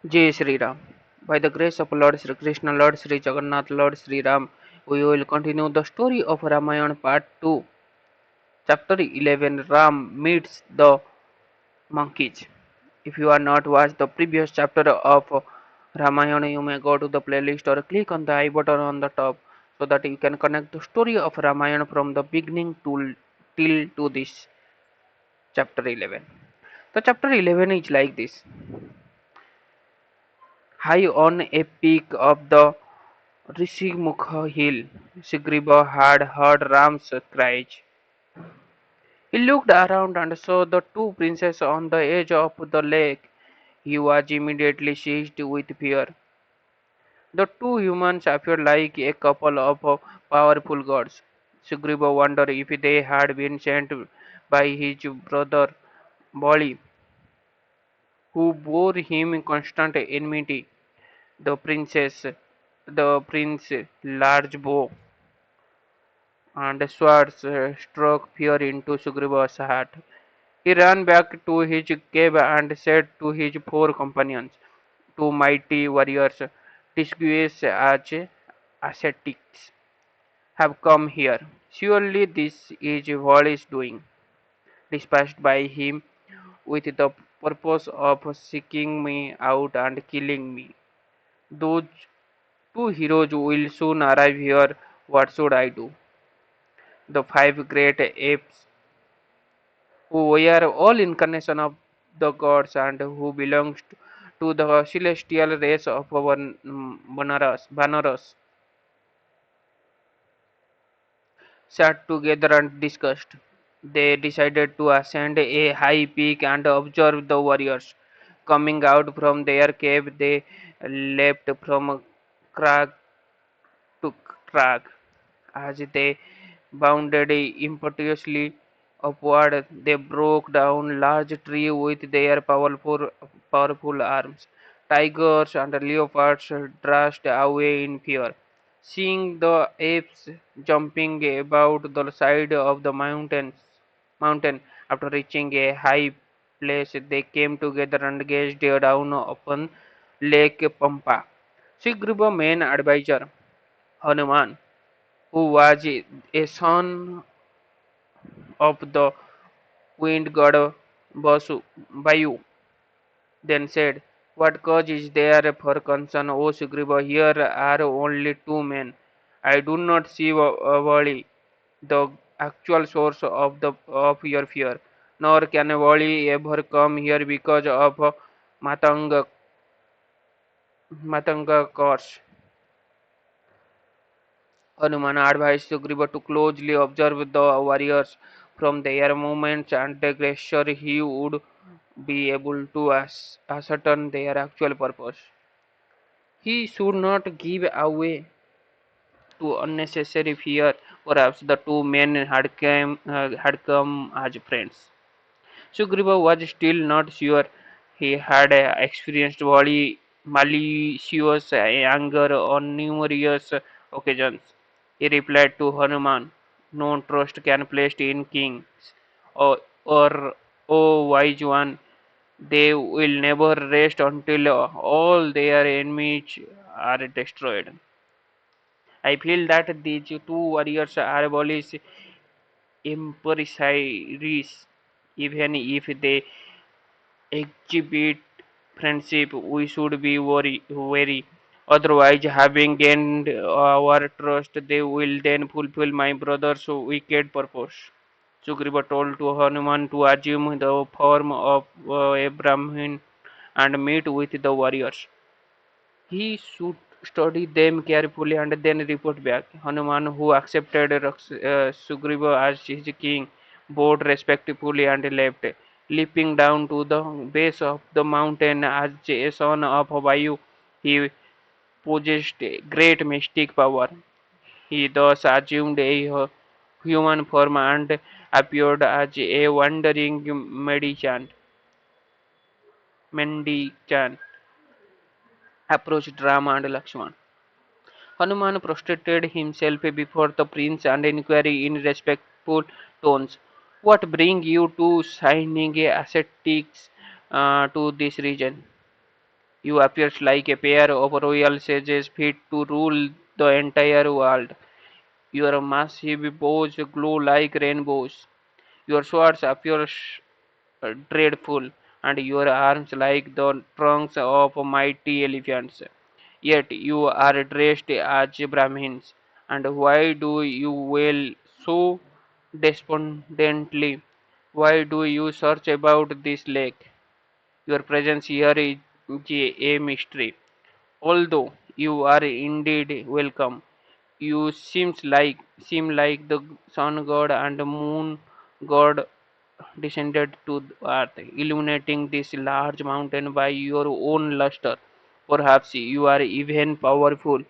Jai Shri Ram. By the grace of Lord Sri Krishna, Lord Sri Jagannath, Lord Sri Ram, we will continue the story of Ramayana Part 2, Chapter 11 Ram meets the monkeys. If you are not watched the previous chapter of Ramayana, you may go to the playlist or click on the I button on the top so that you can connect the story of Ramayana from the beginning to till to this chapter 11. The chapter 11 is like this. High on a peak of the Rishimukha hill, Sugriva had heard Ram's cries. He looked around and saw the two princes on the edge of the lake. He was immediately seized with fear. The two humans appeared like a couple of powerful gods. Sugriva wondered if they had been sent by his brother Bali, who bore him constant enmity. The prince, large bow and swords struck fear into Sugriva's heart. He ran back to his cave and said to his four companions, two mighty warriors, disguised as ascetics, have come here. Surely this is Vali's doing, dispatched by him with the purpose of seeking me out and killing me. Those two heroes will soon arrive here. What should I do? The five great apes who were all incarnation of the gods and who belongs to the celestial race of our Banaras, sat together and discussed. They decided to ascend a high peak and observe the warriors. Coming out from their cave, they leapt from crag to crag. As they bounded impetuously upward, they broke down large trees with their powerful arms. Tigers and leopards dashed away in fear. Seeing the apes jumping about the side of the mountain after reaching a high place, they came together and gazed down upon Lake Pampa. Sugriva main advisor, Hanuman, who was a son of the wind god Vayu, then said, "What cause is there for concern, O Sugriva? Here are only two men. I do not see Vali, the actual source of your fear, nor can Vali ever come here because of Matanga Matanga curse." Hanuman advised Sugriva to closely observe the warriors from their movements and gesture he would be able to ascertain their actual purpose. He should not give away to unnecessary fear. Perhaps the two men had come as friends. Sugriva was still not sure. He had experienced malicious anger on numerous occasions. He replied to Hanuman, "No trust can placed in kings, or O wise one, they will never rest until all their enemies are destroyed. I feel that these two warriors are Vali's emissaries, even if they exhibit friendship, we should be wary. Otherwise, having gained our trust, they will then fulfill my brother's wicked purpose." Sugriva told to Hanuman to assume the form of a Brahmin and meet with the warriors. He should study them carefully and then report back. Hanuman, who accepted Sugriva as his king, bowed respectfully and left, leaping down to the base of the mountain as a son of Vayu. He possessed great mystic power. He thus assumed a human form and appeared as a wandering mendicant approached Rama and Lakshman. Hanuman prostrated himself before the prince and inquired in respectful tones, "What brings you to signing ascetics to this region? You appears like a pair of royal sages fit to rule the entire world. Your massive bows glow like rainbows. Your swords appear dreadful, and your arms like the trunks of mighty elephants. Yet you are dressed as Brahmins, and why do you wail so despondently? Why do you search about this lake? Your presence here is a mystery. Although you are indeed welcome, you seem like the sun god and the moon god descended to earth, illuminating this large mountain by your own luster. Perhaps you are even powerful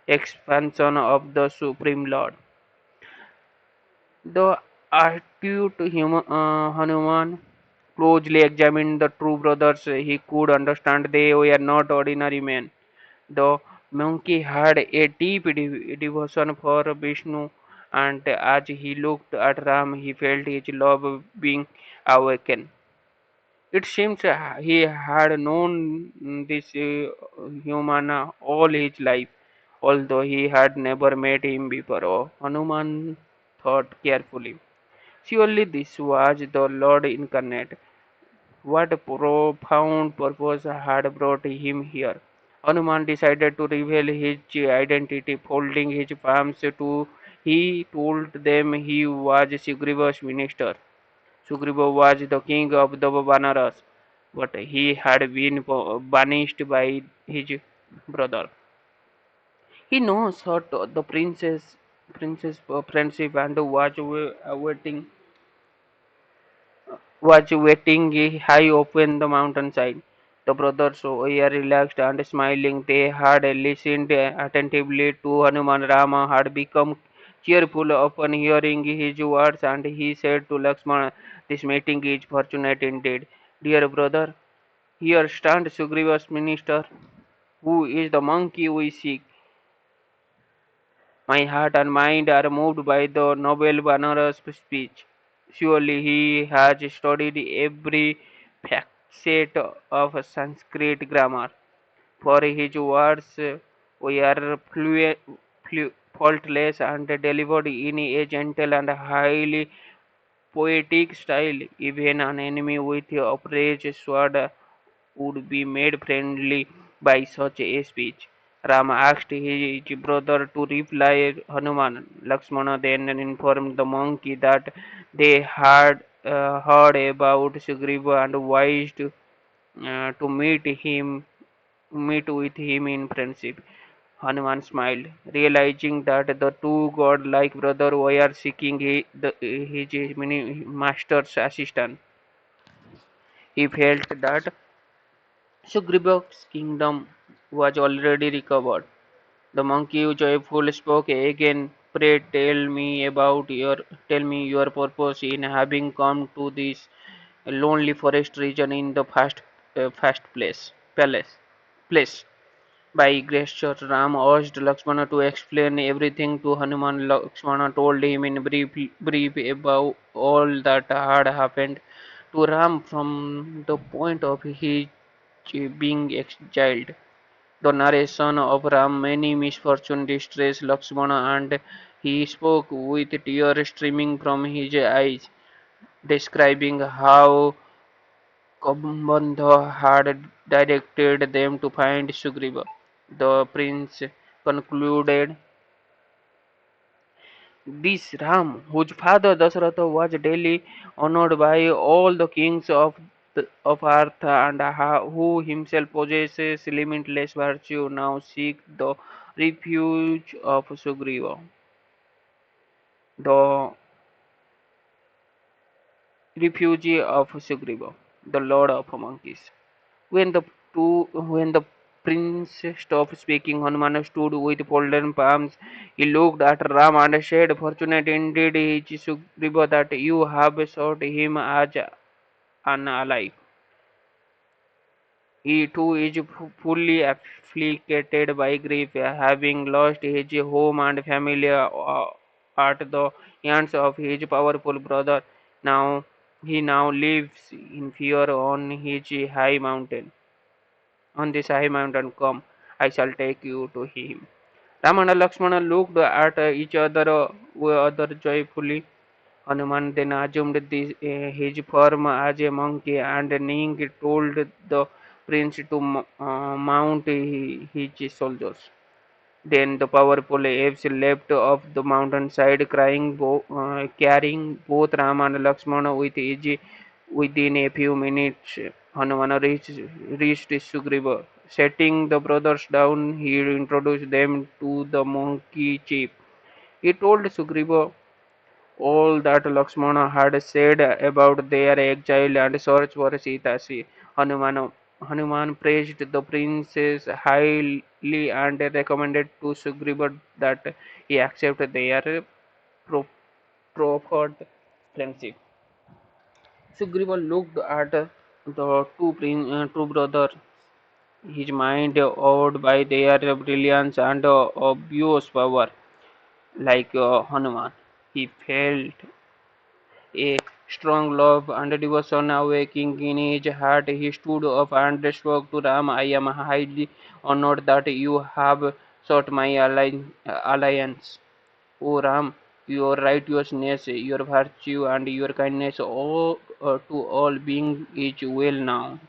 expansion of the Supreme Lord. The astute Hanuman closely examined the two brothers. He could understand they were not ordinary men. The monkey had a deep devotion for Vishnu, and as he looked at Ram, he felt his love being awakened. It seems he had known this human all his life, although he had never met him before. Oh, Hanuman thought carefully. Surely this was the Lord incarnate. What profound purpose had brought him here? Hanuman decided to reveal his identity, folding his palms to he told them he was Sugriva's minister. Sugriva was the king of the Vanaras, but he had been banished by his brother. He now sought the princess friendship and was waiting high up in the mountainside. The brothers were relaxed and smiling. They had listened attentively to Hanuman. Rama had become cheerful upon hearing his words, and he said to Lakshmana, "This meeting is fortunate indeed. Dear brother, here stands Sugriva's minister, who is the monkey we seek. My heart and mind are moved by the noble Banaras speech. Surely he has studied every facet of Sanskrit grammar, for his words were faultless and delivered in a gentle and highly poetic style. Even an enemy with upraised sword would be made friendly by such a speech. Rama asked his brother to reply Hanuman. Lakshmana then informed the monkey that they had heard about Sugriva and wished to meet with him in friendship. Hanuman smiled, realizing that the two god-like brothers were seeking his master's assistance. He felt that Sugriva's kingdom was already recovered. The monkey joyful spoke again. Pray tell me your purpose in having come to this lonely forest region in the first place. By gesture, Ram urged Lakshmana to explain everything to Hanuman. Lakshmana told him in brief about all that had happened to Ram from the point of his being exiled. The narration of Ram many misfortune distressed Lakshmana, and he spoke with tears streaming from his eyes, describing how Kambandha had directed them to find Sugriva. The prince concluded, this Ram, whose father Dasharatha was daily honored by all the kings of earth, and who himself possesses limitless virtue, now seek the refuge of Sugriva, the refugee of Sugriva, the lord of monkeys. When the prince stopped speaking, Hanuman stood with folded palms. He looked at Ram and said, "Fortunate indeed is Sugriva that you have sought him as an ally. He too is fully afflicted by grief, having lost his home and family at the hands of his powerful brother. Now He now lives in fear on this high mountain. Come, I shall take you to him. Rama and Lakshmana looked at each other joyfully. Hanuman then assumed his form as a monkey, and Ning told the prince to mount his soldiers. Then the powerful apes leapt off the mountainside, carrying both Rama and Lakshmana with ease. Within a few minutes, Hanuman reached Sugriva. Setting the brothers down, he introduced them to the monkey chief. He told Sugriva all that Lakshmana had said about their exile and search for Sita. Hanuman, Hanuman praised the princess highly and recommended to Sugriva that he accept their pro- proffered friendship. Sugriva looked at the two brothers, his mind awed by their brilliance and obvious power. Like Hanuman, he felt a strong love and devotion awakening in his heart. He stood up and spoke to Ram. I am highly honored that you have sought my alliance. O Ram, your righteousness, your virtue, and your kindness to all beings is well now.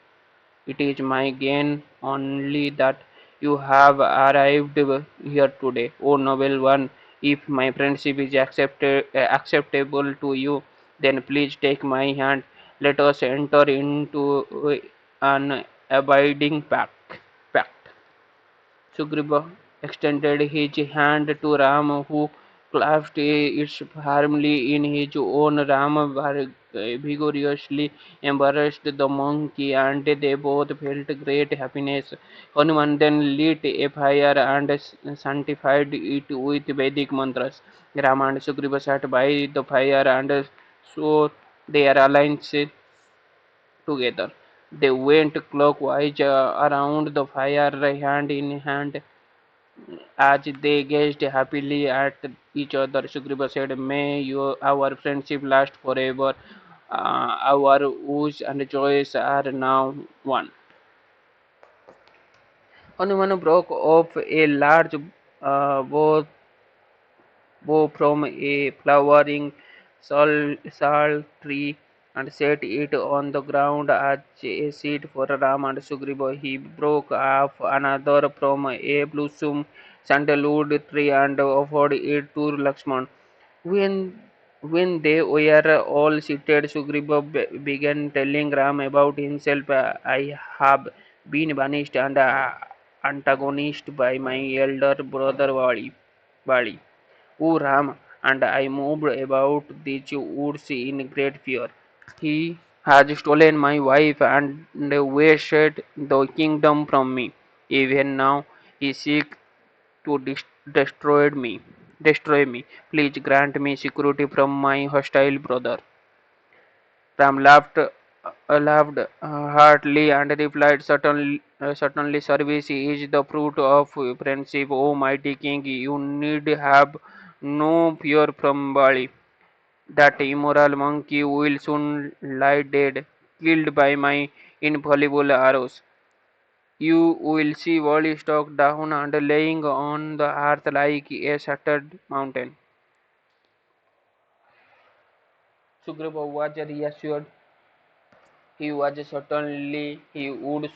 It is my gain only that you have arrived here today, O noble one. If my friendship is acceptable to you, then please take my hand. Let us enter into an abiding pact. Sugriva extended his hand to Rama, who clasped it firmly in his own. Rama vigorously embraced the monkey, and they both felt great happiness. Hanuman then lit a fire and sanctified it with Vedic mantras. Rama and Sugriva sat by the fire and saw their alliance together. They went clockwise around the fire, hand in hand. As they gazed happily at each other, Sugriva said, May our friendship last forever. Our woes and joys are now one. Hanuman broke off a large bow from a flowering sal tree and set it on the ground as a seat for Ram and Sugriva. He broke off another from a blossom sandalwood tree and offered it to Lakshman. When when they were all seated, Sugriva began telling Ram about himself. I have been banished and antagonized by my elder brother Bali. O Rama, and I moved about these woods in great fear. He has stolen my wife and wasted the kingdom from me. Even now he seeks to Destroy me. Please grant me security from my hostile brother. Ram laughed heartily and replied, certainly service is the fruit of friendship, O mighty king. You need have no fear from Bali. That immoral monkey will soon lie dead, killed by my infallible arrows. You will see Bali struck down and laying on the earth like a shattered mountain. Sugriva was reassured. He would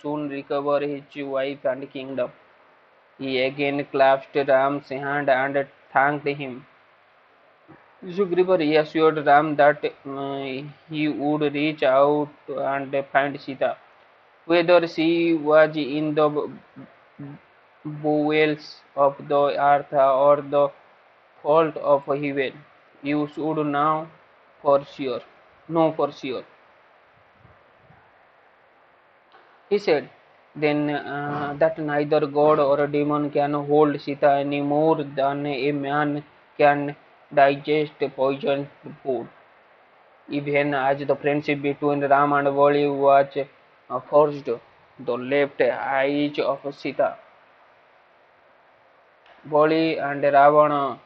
soon recover his wife and kingdom. He again clasped Ram's hand and thanked him. Sugriva reassured Ram that he would reach out and find Sita. Whether she was in the bowels of the earth or the fault of heaven, you should now for sure know for sure. He said, then that neither God or a demon can hold Sita any more than a man can digest poisoned food. Even as the friendship between Ram and Vali was forged, the left eyes of Sita, Vali and Ravana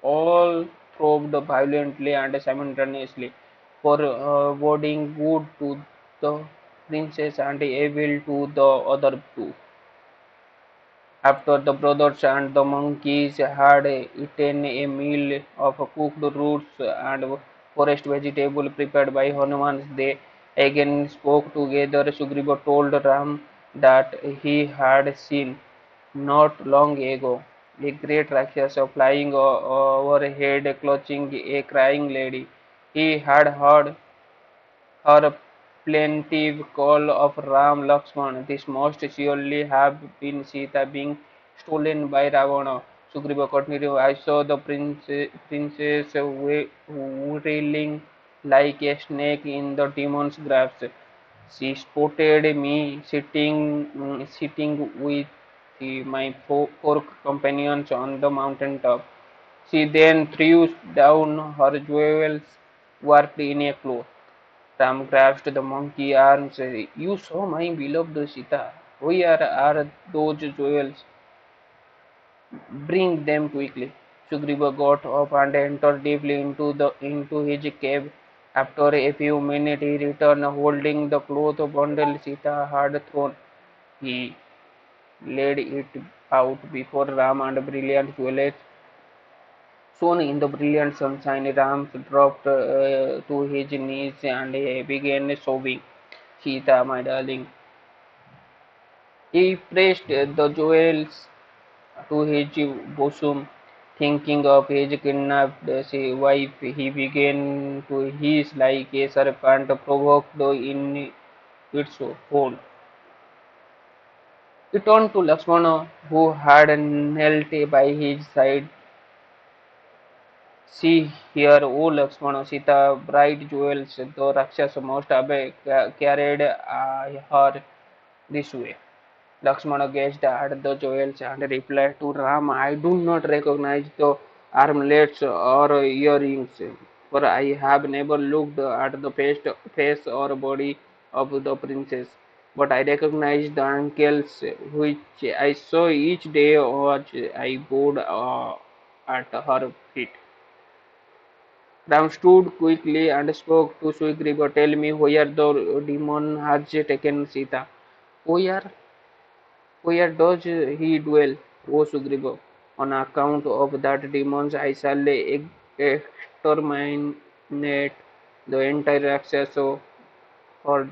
all throbbed violently and simultaneously. for boding good to the princess and evil to the other two. After the brothers and the monkeys had eaten a meal of cooked roots and forest vegetable prepared by Hanuman, they again spoke together. Sugriva told Ram that he had seen, not long ago, a great Rakshasa flying overhead clutching a crying lady. He had heard her plaintive call of Ram Lakshman. This must surely have been Sita being stolen by Ravana. Sugriva continued, I saw the princess wriggling like a snake in the demon's grasp. She spotted me sitting with my four companions on the mountain top. She then threw down her jewels wrapped in a cloth. Ram grasped the monkey arms. You saw my beloved Sita. Where are those jewels? Bring them quickly. Sugriva got up and entered deeply into his cave. After a few minutes, he returned holding the cloth bundle Sita had thrown. He laid it out before Ram and brilliant jewels shone in the brilliant sunshine. Ram dropped to his knees and began sobbing. Sita, my darling. He pressed the jewels to his bosom, thinking of his kidnapped wife. He began to hiss like a serpent provoked in its hold. He turned to Lakshmana, who had knelt by his side. See here, O Lakshmana, Sita, bright jewels, the Rakshasa must have carried her this way. Lakshmana gazed at the jewels and replied to Rama, I do not recognize the armlets or earrings, for I have never looked at the face or body of the princess. But I recognize the ankles which I saw each day as I bowed at her feet. Ram stood quickly and spoke to Sugriva, tell me where the demon has taken Sita. Where Where does he dwell, O Sugriva? On account of that demons I shall exterminate the entire Rakshasa horde.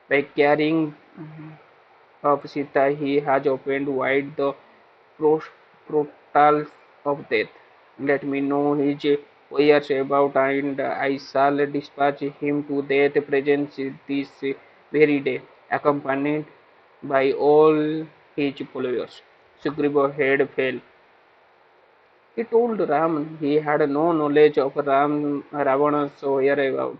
By carrying of Sita, he has opened wide the portals of death. Let me know his wares about, and I shall dispatch him to death presence this very day, accompanied by all his followers. Sugriva's head fell. He told Ram he had no knowledge of Ravana's whereabouts.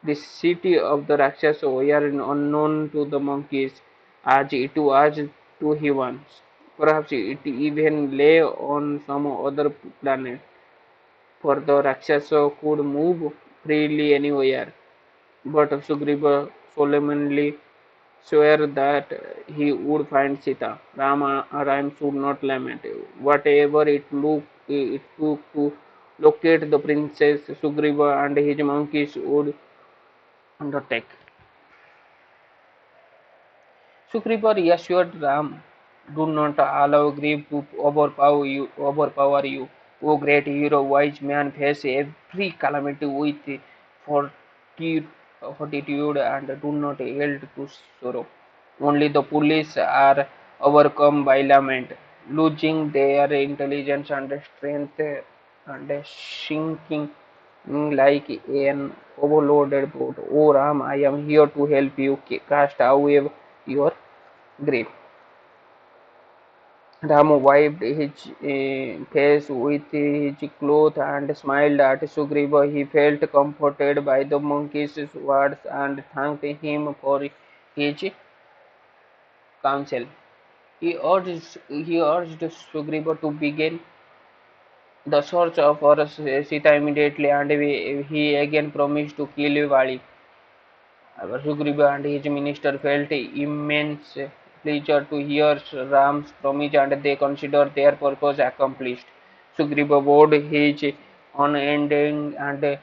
The city of the Rakshasa were unknown to the monkeys, as it was to humans. Perhaps it even lay on some other planet, for the Rakshasa could move freely anywhere. But Sugriva solemnly swore that he would find Sita. Ram should not lament. Whatever it took to locate the princess, Sugriva and his monkeys would undertake. Sugriva reassured Ram, do not allow grief to overpower you. O great hero, wise man, face every calamity with fortitude, fortitude and do not yield to sorrow. Only the foolish are overcome by lament, losing their intelligence and strength and sinking like an overloaded boat. O Ram, I am here to help you cast away your grief. Rama wiped his face with his cloth and smiled at Sugriva. He felt comforted by the monkey's words and thanked him for his counsel. He urged Sugriva to begin the search for Sita immediately, and he again promised to kill Vali. Sugriva and his minister felt immense pleasure to hear Ram's promise, and they considered their purpose accomplished. Sugriva vowed his unending and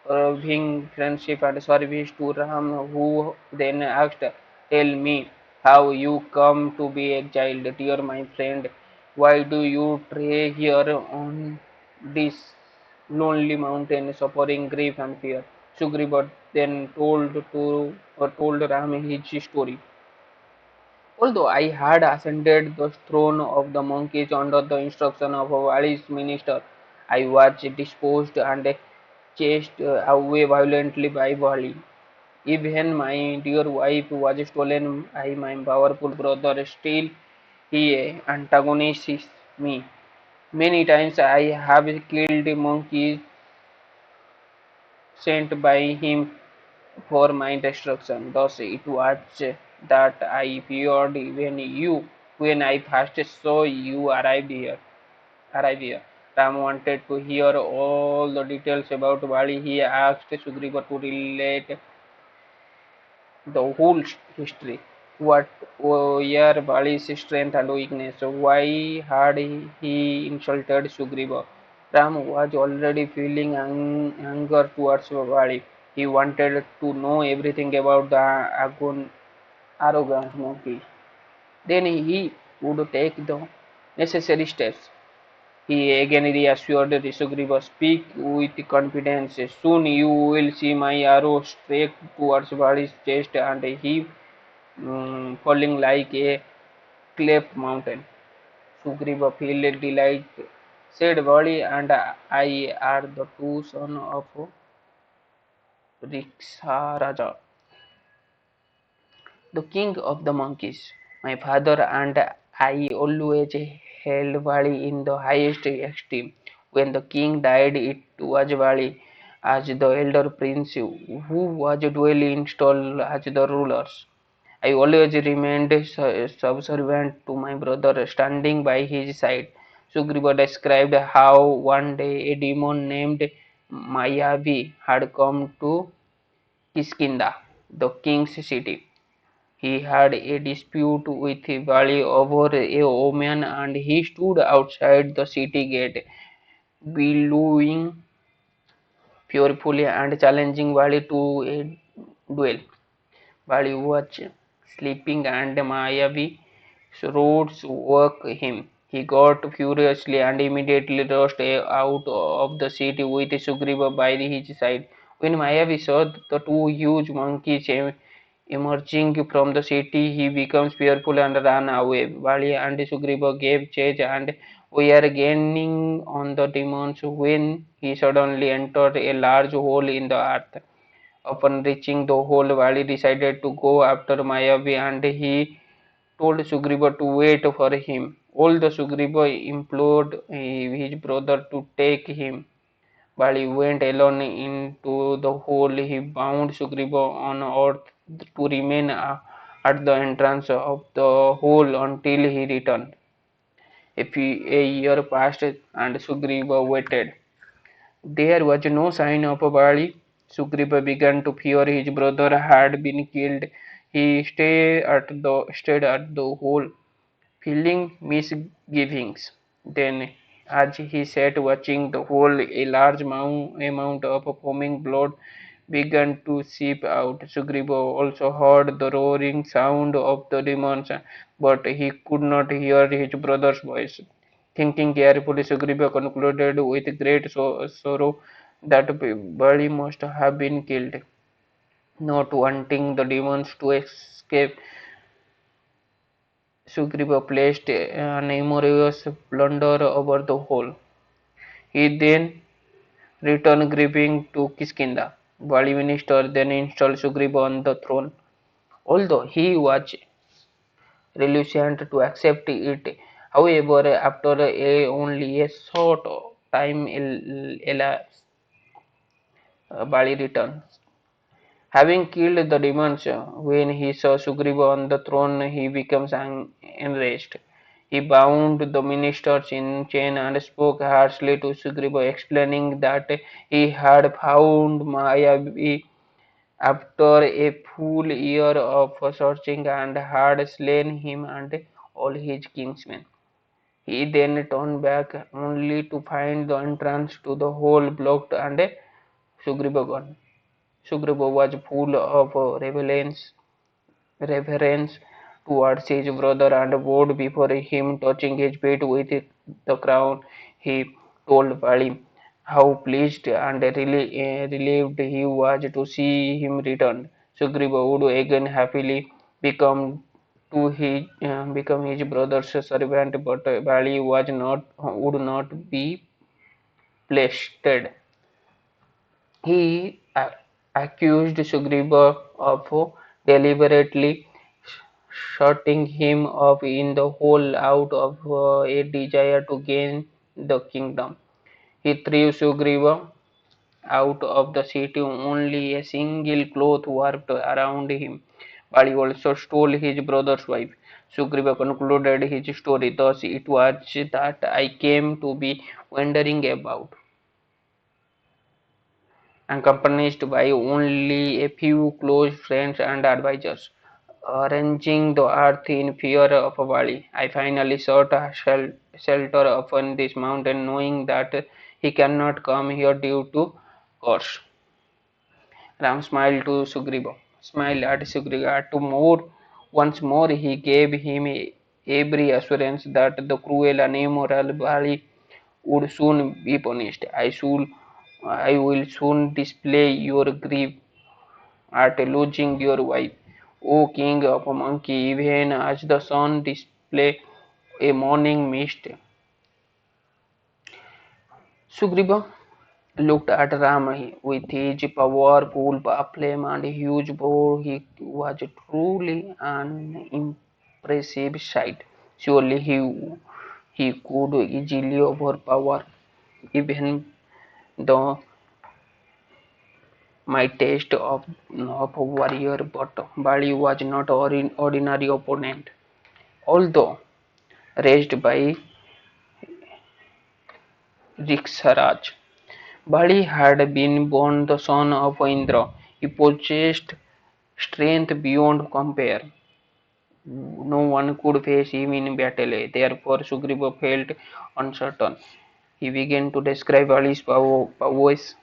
proving friendship and service to Ram, who then asked, "Tell me how you come to be exiled, dear my friend. Why do you stray here on this lonely mountain, suffering grief and fear?" Sugriva then told Ram his story. Although I had ascended the throne of the monkeys under the instruction of a wise minister, I was disposed and chased away violently by Vali. Even my dear wife was stolen by my powerful brother. Still, he antagonizes me. Many times I have killed monkeys sent by him for my destruction. Thus it was that I feared even you when I first saw you arrive here. Ram wanted to hear all the details about Bali. He asked Sugriva to relate the whole history. What were Bali's strength and weakness? Why had he insulted Sugriva? Ram was already feeling anger towards Bali. He wanted to know everything about the arrogant monkey. Then he would take the necessary steps. He again reassured Sugriva, "Speak with confidence. Soon you will see my arrow straight towards Bali's chest and he falling like a cleft mountain." Sugriva felt delight, said Bali and I are the two sons of Riksha Raja, the king of the monkeys. My father and I always held Bali in the highest esteem. When the king died, it was Bali as the elder prince who was duly installed as the ruler. I always remained subservient to my brother, standing by his side. Sugriva described how one day a demon named Mayavi had come to Kiskinda, the king's city. He had a dispute with Bali over a woman and he stood outside the city gate, bellowing furiously and challenging Bali to a duel. Bali was sleeping and Mayavi roads woke him. He got furiously and immediately rushed out of the city with Sugriva by his side. When Mayavi saw the two huge monkeys emerging from the city, he becomes fearful and ran away. Bali and Sugriva gave chase and were gaining on the demons when he suddenly entered a large hole in the earth. Upon reaching the hole, Bali decided to go after Mayavi and he told Sugriva to wait for him. Although Sugriva implored his brother to take him, Bali went alone into the hole. He bound Sugriva on earth to remain at the entrance of the hole until he returned. A year passed and Sugriva waited. There was no sign of Bali. Sugriva began to fear his brother had been killed. He stayed at the hole, feeling misgivings. Then, as he sat watching the hole, a large amount of foaming blood began to seep out. Sugriva also heard the roaring sound of the demons, but he could not hear his brother's voice. Thinking carefully, Sugriva concluded with great sorrow that Bali must have been killed. Not wanting the demons to escape, Sugriva placed an enormous plunder over the hole. He then returned grieving to Kiskindha. Bali minister then installed Sugriva on the throne. Although he was reluctant to accept it, however, after only a short time elapsed, Bali returned. Having killed the demons, when he saw Sugriva on the throne, he becomes enraged. He bound the ministers in chain and spoke harshly to Sugriva, explaining that he had found Mayavi after a full year of searching and had slain him and all his kinsmen. He then turned back only to find the entrance to the hole blocked and Sugriva Sugriva was full of reverence towards his brother and bowed before him, touching his feet with the crown. He told Vali how pleased and relieved he was to see him return. Sugriva would again happily become his brother's servant, but Vali was not would not be pleased. He accused Sugriva of deliberately shutting him up in the hole out of a desire to gain the kingdom. He threw Sugriva out of the city, only a single cloth wrapped around him, but he also stole his brother's wife. Sugriva concluded his story thus: it was that I came to be wandering about, accompanied by only a few close friends and advisors, ranging the earth in fear of Bali. I finally sought a shelter upon this mountain, knowing that he cannot come here due to curse. Ram smiled to Sugriva, smiled at Sugriva. Once more, he gave him every assurance that the cruel and immoral Bali would soon be punished. I will soon display your grief at losing your wife, O king of a monkey, even as the sun display a morning mist. Sugriva looked at Rama with his powerful flame and huge bow. He was truly an impressive sight. Surely he could easily overpower even the mightiest of warrior, but Bali was not ordinary opponent. Although raised by Riksharaj, Bali had been born the son of Indra. He possessed strength beyond compare. No one could face him in battle. Therefore, Sugriva felt uncertain. He began to describe Bali's powers.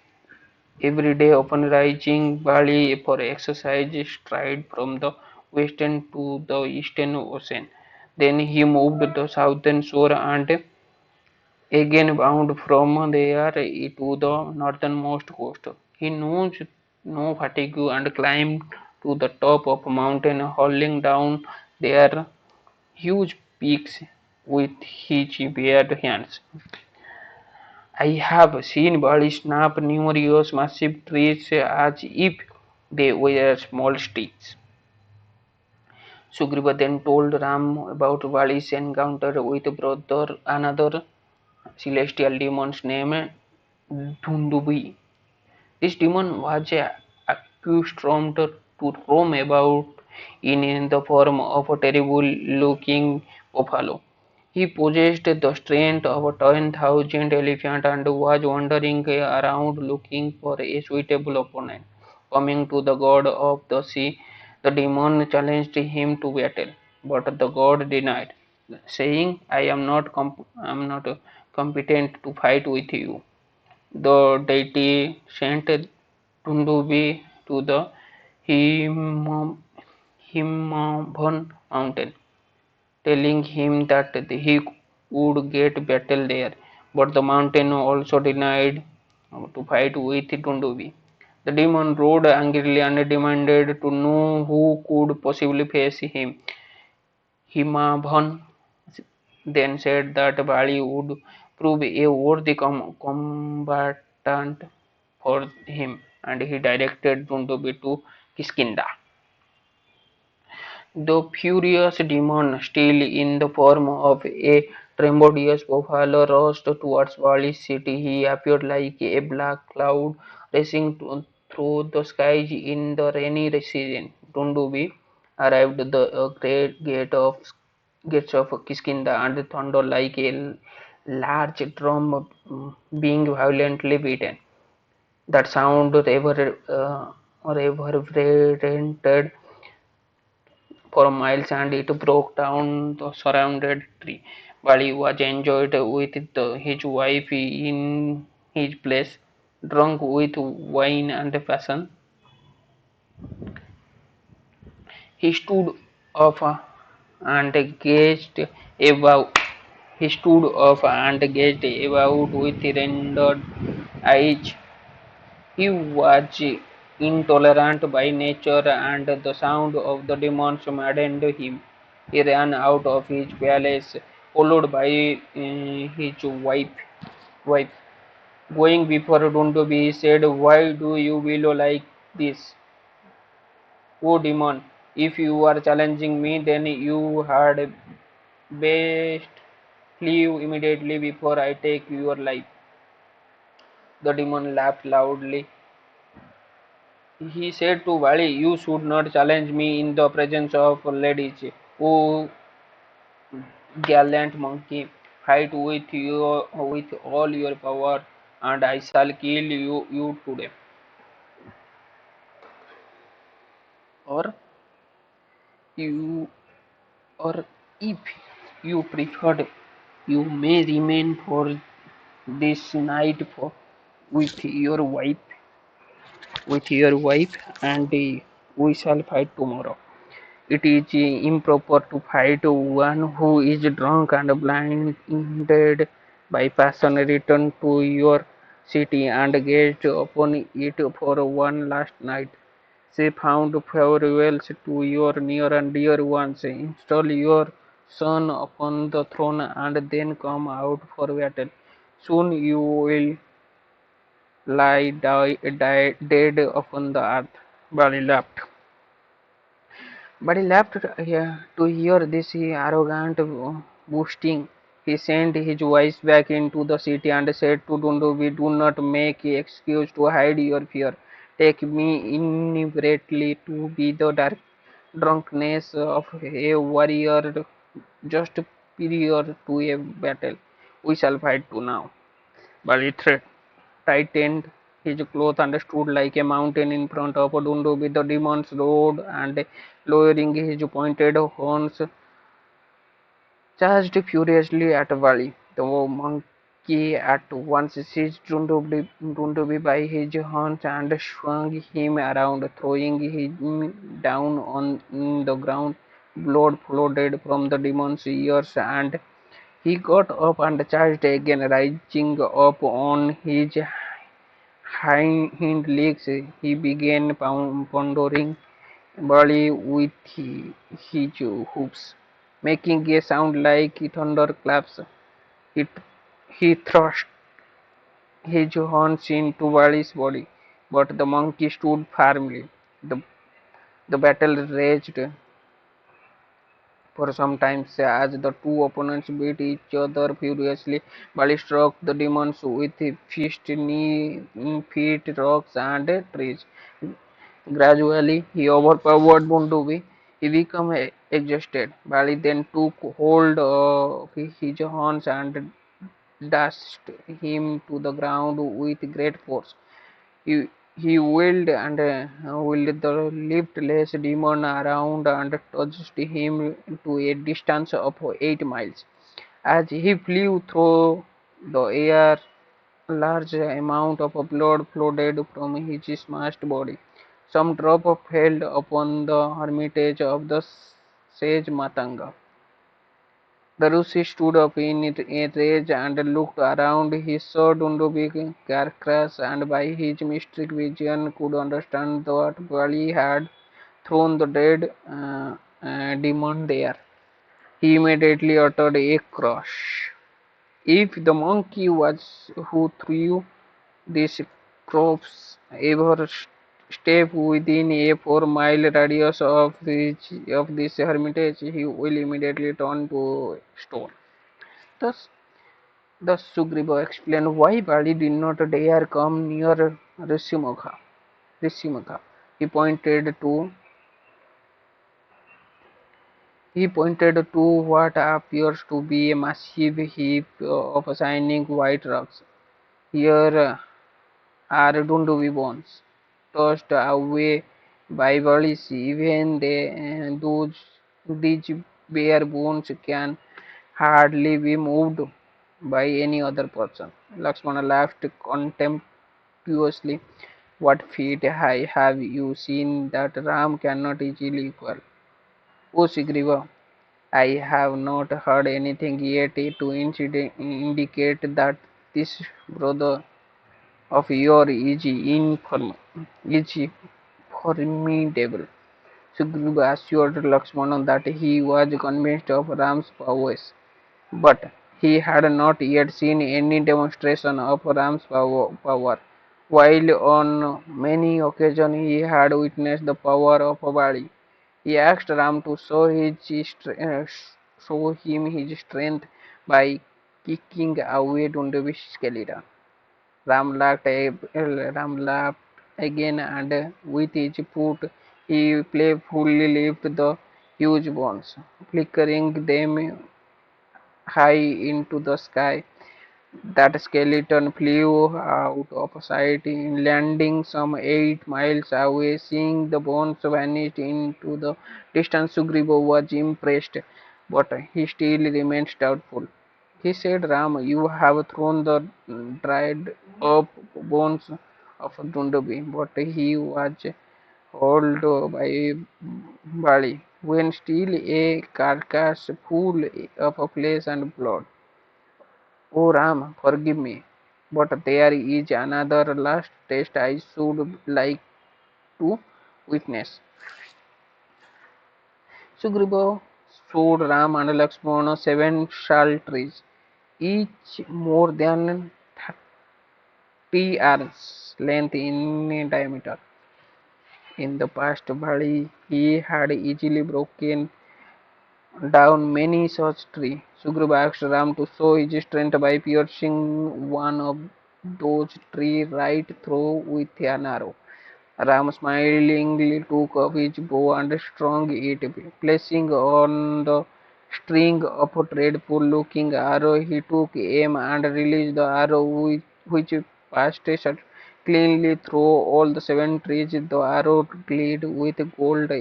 Every day upon rising, Bali for exercise strayed from the western to the eastern ocean. Then he moved the southern shore and again bound from there to the northernmost coast. He knows no fatigue and climbed to the top of a mountain, hauling down their huge peaks with his bare hands. I have seen Bali snap numerous massive trees as if they were small sticks. Sugriva then told Ram about Bali's encounter with another celestial demon named Dhundubi. This demon was accustomed to roam about in the form of a terrible looking buffalo. He possessed the strength of 10,000 elephants and was wandering around looking for a suitable opponent. Coming to the god of the sea, the demon challenged him to battle, but the god denied, saying, I am not competent to fight with you. The deity sent Dundubi to the Himabhan mountain, telling him that he would get battle there, but the mountain also denied to fight with Dundubi. The demon rode angrily and demanded to know who could possibly face him. Himabhan then said that Bali would prove a worthy combatant for him, and he directed Dundubi to Kiskinda. The furious demon, still in the form of a tremendous buffalo, rushed towards Bali's city. He appeared like a black cloud racing through the skies in the rainy season. Dundubi arrived at the great gates of Kiskinda and thundered like a large drum being violently beaten. That sound reverberated for miles and it broke down the surrounded tree. While he was enjoyed with his wife in his place, drunk with wine and passion. He stood up and gazed about. He stood up and gazed about with rendered eyes. He was intolerant by nature, and the sound of the demons maddened him. He ran out of his palace, followed by his wife. Going before Dundubi, he said, "Why do you bellow like this, O demon? If you are challenging me, then you had best leave immediately before I take your life." The demon laughed loudly. He said to Vali, "You should not challenge me in the presence of ladies. O gallant monkey, fight with all your power, and I shall kill you today. Or you or if you prefer, you may remain for this night with your wife, and we shall fight tomorrow. It is improper to fight one who is drunk and blinded by passion. Return to your city and gaze upon it for one last night. Say found farewells to your near and dear ones. Install your son upon the throne and then come out for battle. Soon you will lie dead upon the earth." Bali laughed. But he left to hear this arrogant boasting. He sent his wife back into the city and said to Dundubi, "Do not make excuse to hide your fear. Take me inevitably to be the drunkenness of a warrior just prior to a battle. We shall fight too now." But he tightened his clothes and stood like a mountain in front of Dundubi. The demons roared and, lowering his pointed horns, charged furiously at Vali. The monkey at once seized Dundubi by his horns and swung him around, throwing him down on the ground. Blood flooded from the demon's ears, and he got up and charged again, rising up on his hind legs. He began pounding Bali with his hooves, making a sound like thunderclaps. He, he thrust his horns into Bali's body, but the monkey stood firmly. The, the battle raged for some time as the two opponents beat each other furiously. Bali struck the demons with fist, knee, feet, rocks, and trees. Gradually, he overpowered Bundubi. He became exhausted. Bali then took hold of his horns and dashed him to the ground with great force. He, he wheeled the liftless demon around and touched him to a distance of 8 miles. As he flew through the air, large amount of blood flowed from his smashed body. Some drop fell upon the hermitage of the sage Matanga. The Rusi stood up in a rage and looked around. He saw Dundubi's carcass, and by his mystic vision could understand that Bali had thrown the dead demon there. He immediately uttered a crash. If the monkey was who threw this corpse ever step within a 4 mile radius of this hermitage, he will immediately turn to stone. Thus, the sugriv explained why Bali did not dare come near Rishimukha. Rishimukha. He pointed to he pointed to what appears to be a massive heap of shining white rocks. Here are Dundubi bones, tossed away by Bali's. Even these bare bones can hardly be moved by any other person. Lakshmana laughed impetuously. What feat high have you seen that Ram cannot easily equal? O Sugriva, I have not heard anything yet to indicate that this brother of yours is formidable. Sugriva assured Lakshmana that he was convinced of Ram's powers, but he had not yet seen any demonstration of Ram's power. While on many occasions he had witnessed the power of Bali, he asked Ram to show him his strength by kicking away Dundavi's skeleton. Ram laughed again and with his foot he playfully lifted the huge bones, flickering them high into the sky. That skeleton flew out of sight, landing some 8 miles away. Seeing the bones vanish into the distance, Sugriva was impressed, but he still remained doubtful. He said, Ram, you have thrown the dried up bones of Dundabi, but he was hauled by Bali when still a carcass full of flesh and blood. Oh Ram, forgive me, but there is another last test I should like to witness. Sugriva showed Ram and Lakshmana 7 sal trees, each more than 30 arms length in diameter. In the past Bali, he had easily broken down many such trees. Sugriva asked Ram to show his strength by piercing one of those trees right through with an arrow. Ram smilingly took up his bow and strung it, placing on the string of a dreadful looking arrow. He took aim and released the arrow, which passed cleanly through all the 7 trees. The arrow glittered with gold,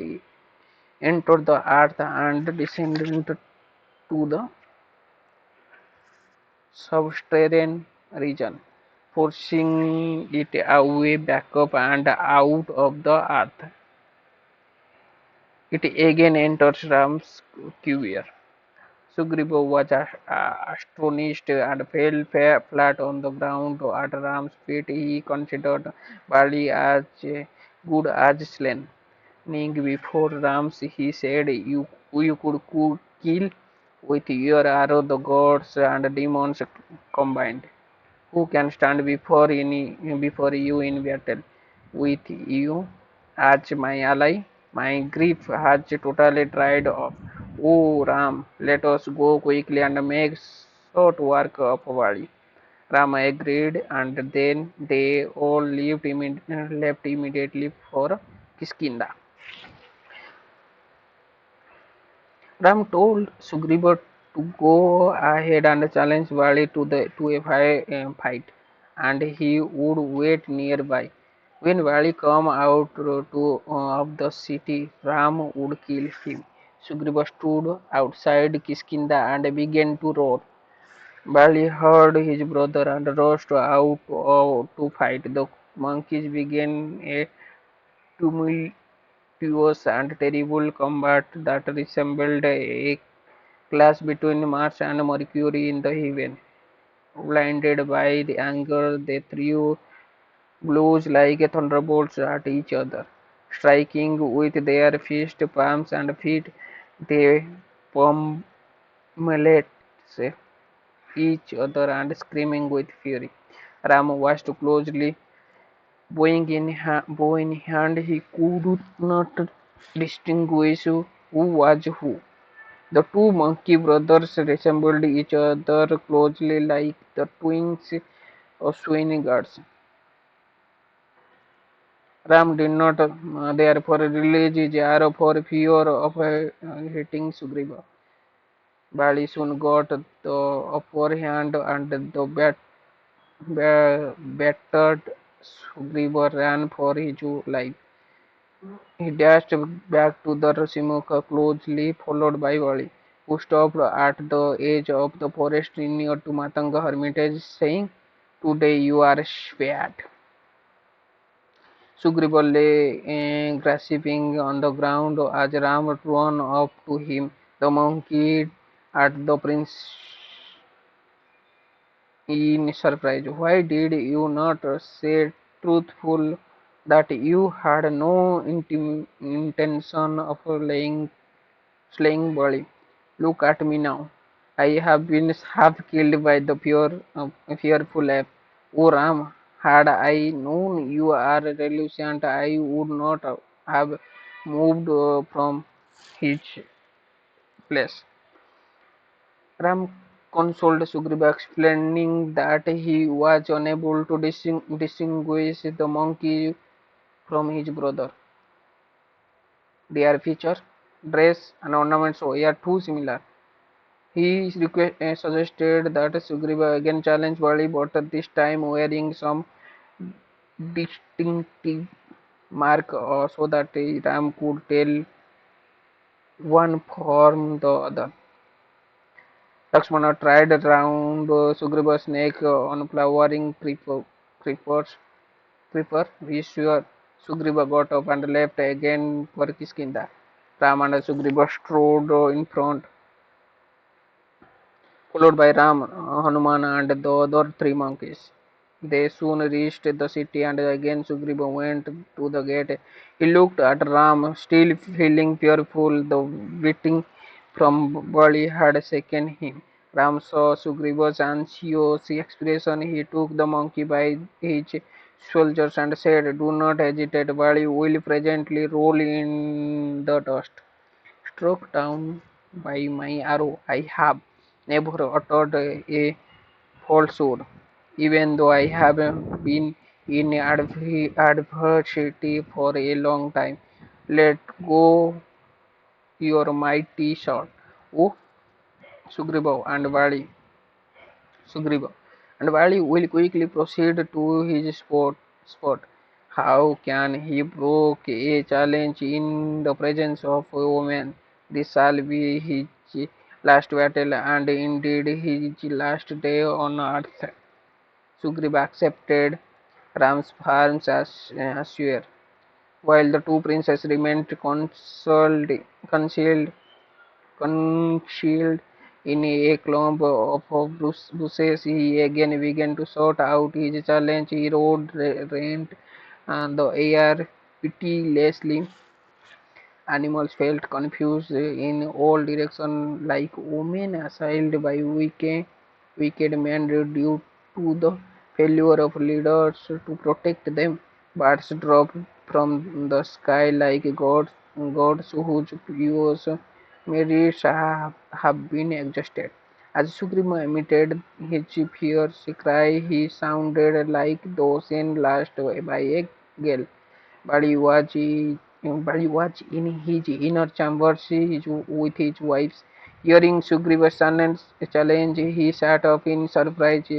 entered the earth, and descended to the subterranean region, forcing it away back up and out of the earth. It again enters Ram's quiver. Sugriva was astonished and fell flat on the ground at Ram's feet. He considered Bali as good as slain. Kneeling before Rams, he said, you could kill with your arrow the gods and demons combined. Who can stand before you in battle? With you as my ally, my grief has totally dried up. Oh Ram, let us go quickly and make short work of Vali. Rama agreed, and then they all left immediately for Kiskinda. Ram told Sugriva to go ahead and challenge Vali to a fight, and he would wait nearby. When Vali come out of the city, Ram would kill him. Sugriva stood outside Kiskinda and began to roar. Vali heard his brother and rushed out to fight. The monkeys began a tumultuous and terrible combat that resembled a clash between Mars and Mercury in the heaven. Blinded by the anger, they threw blows like thunderbolts at each other. Striking with their fists, palms, and feet, they pummeled each other and screaming with fury. Rama watched closely, bow in hand. He could not distinguish who was who. The two monkey brothers resembled each other closely like the twins of swine gods. Ram did not therefore release his arrow for fear of hitting Sugriva. Bali soon got the upper hand and the battered Sugriva ran for his life. He dashed back to the Simukha closely followed by Vali, who stopped at the edge of the forest near to Matanga hermitage, saying, Today you are spared. Sugriva lay grasping on the ground as Ram ran up to him. The monkey at the prince in surprise. Why did you not say truthful that you had no intention of slaying Bali? Look at me now. I have been half killed by the fearful ape. O Ram, had I known you are reluctant, I would not have moved from his place. Ram consoled Sugriva, explaining that he was unable to distinguish the monkey from his brother. Their feature, dress, and ornaments were too similar. He suggested that Sugriva again challenge Bali, but this time wearing some distinctive mark so that Ram could tell one from the other. Lakshmana tried around Sugriva's neck on flowering creeper. Be sure Sugriva got up and left again for Kiskinda. Ram and Sugriva strode in front, followed by Ram, Hanuman, and the other three monkeys. They soon reached the city, and again Sugriva went to the gate. He looked at Ram, still feeling fearful. The beating from Bali had shaken him. Ram saw Sugriva's anxious expression. He took the monkey by his shoulders and said, "Do not hesitate. Bali will presently roll in the dust." Struck down by my arrow, I have never uttered a falsehood, even though I have been in adversity for a long time. Let go your mighty sword, O Sugriva and Vali. Sugriva and Vali will quickly proceed to his spot. How can he broke a challenge in the presence of a woman? This shall be his last battle, and indeed his last day on earth. Sugriva accepted Ram's farms as sure, while the two princes remained concealed in a clump of bushes. He again began to shout out his challenge. He rent and the air pitilessly. Animals felt confused in all directions, like women assailed by wicked men due to the failure of leaders to protect them. Birds dropped from the sky like gods whose previous merits have been exhausted. As Sugriva emitted his fierce cry, he sounded like the ocean lashed by a gale. But he was in his inner chambers with his wives. Hearing Sugriva's sudden challenge, he sat up in surprise.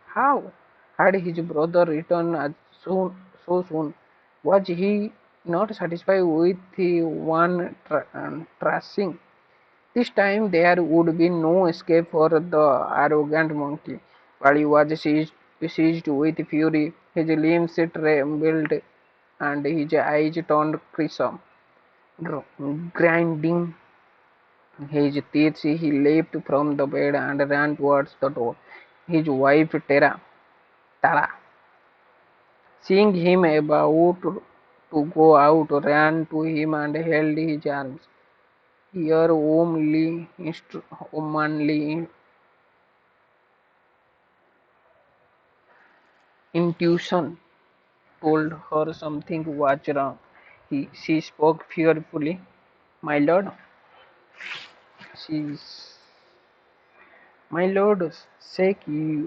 How had his brother returned so soon? Was he not satisfied with the one tracing? This time there would be no escape for the arrogant monkey. While he was seized with fury, his limbs trembled and his eyes turned crimson. Grinding his teeth, he leaped from the bed and ran towards the door. His wife Tara, seeing him about to go out, ran to him and held his arms. Her womanly intuition told her something was wrong. She spoke fearfully. My lord, she My lord, sake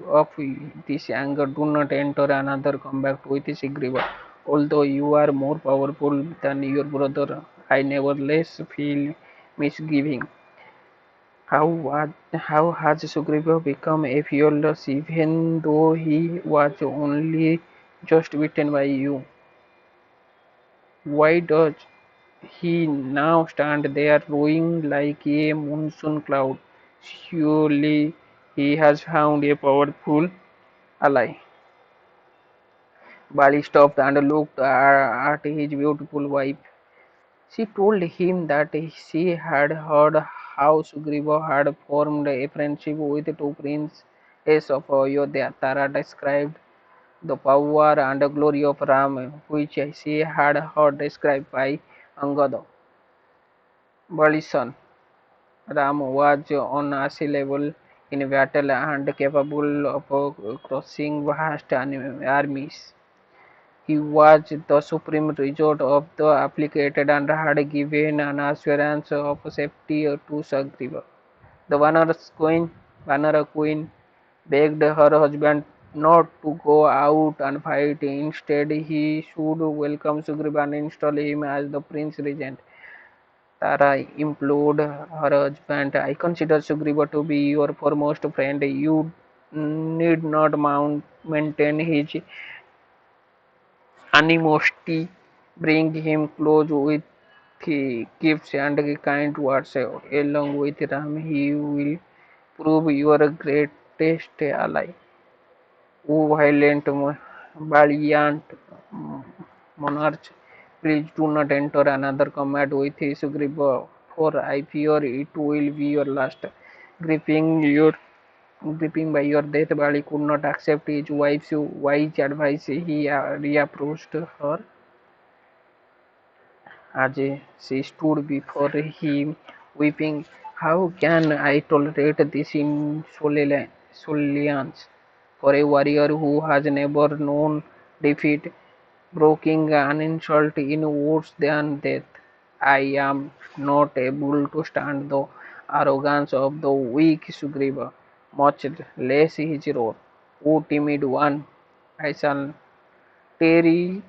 of this anger, do not enter another combat with Sugriva. Although you are more powerful than your brother, I nevertheless feel misgiving. How has Sugriva become a fearless even though he was only just beaten by you? Why does he now stand there rowing like a monsoon cloud? Surely he has found a powerful ally. Bali stopped and looked at his beautiful wife. She told him that she had heard how Sugriva had formed a friendship with two princes of Ayodhya. Tara described the power and glory of Rama, which she had heard described by Angada. Bali's son Rama was unassailable in battle and capable of crushing vast armies. He was the supreme resort of the applicated and had given an assurance of safety to Sugriva. The Vanara queen begged her husband not to go out and fight. Instead, he should welcome Sugriva and install him as the prince regent. Tara implored her husband, I consider Sugriva to be your foremost friend. You need not maintain his animosity. Bring him close with gifts and kind words. Along with Ram, he will prove your greatest ally. O valiant monarch, please do not enter another combat with Sugriva, for I fear it will be your last. Gripping your Gripping by your death, Bali could not accept his wife's wise advice. He reapproached her as she stood before him, weeping. How can I tolerate this insolence for a warrior who has never known defeat, broking an insult in worse than death? I am not able to stand the arrogance of the weak Sugriva, much less his roar. O timid one, I shall tarry,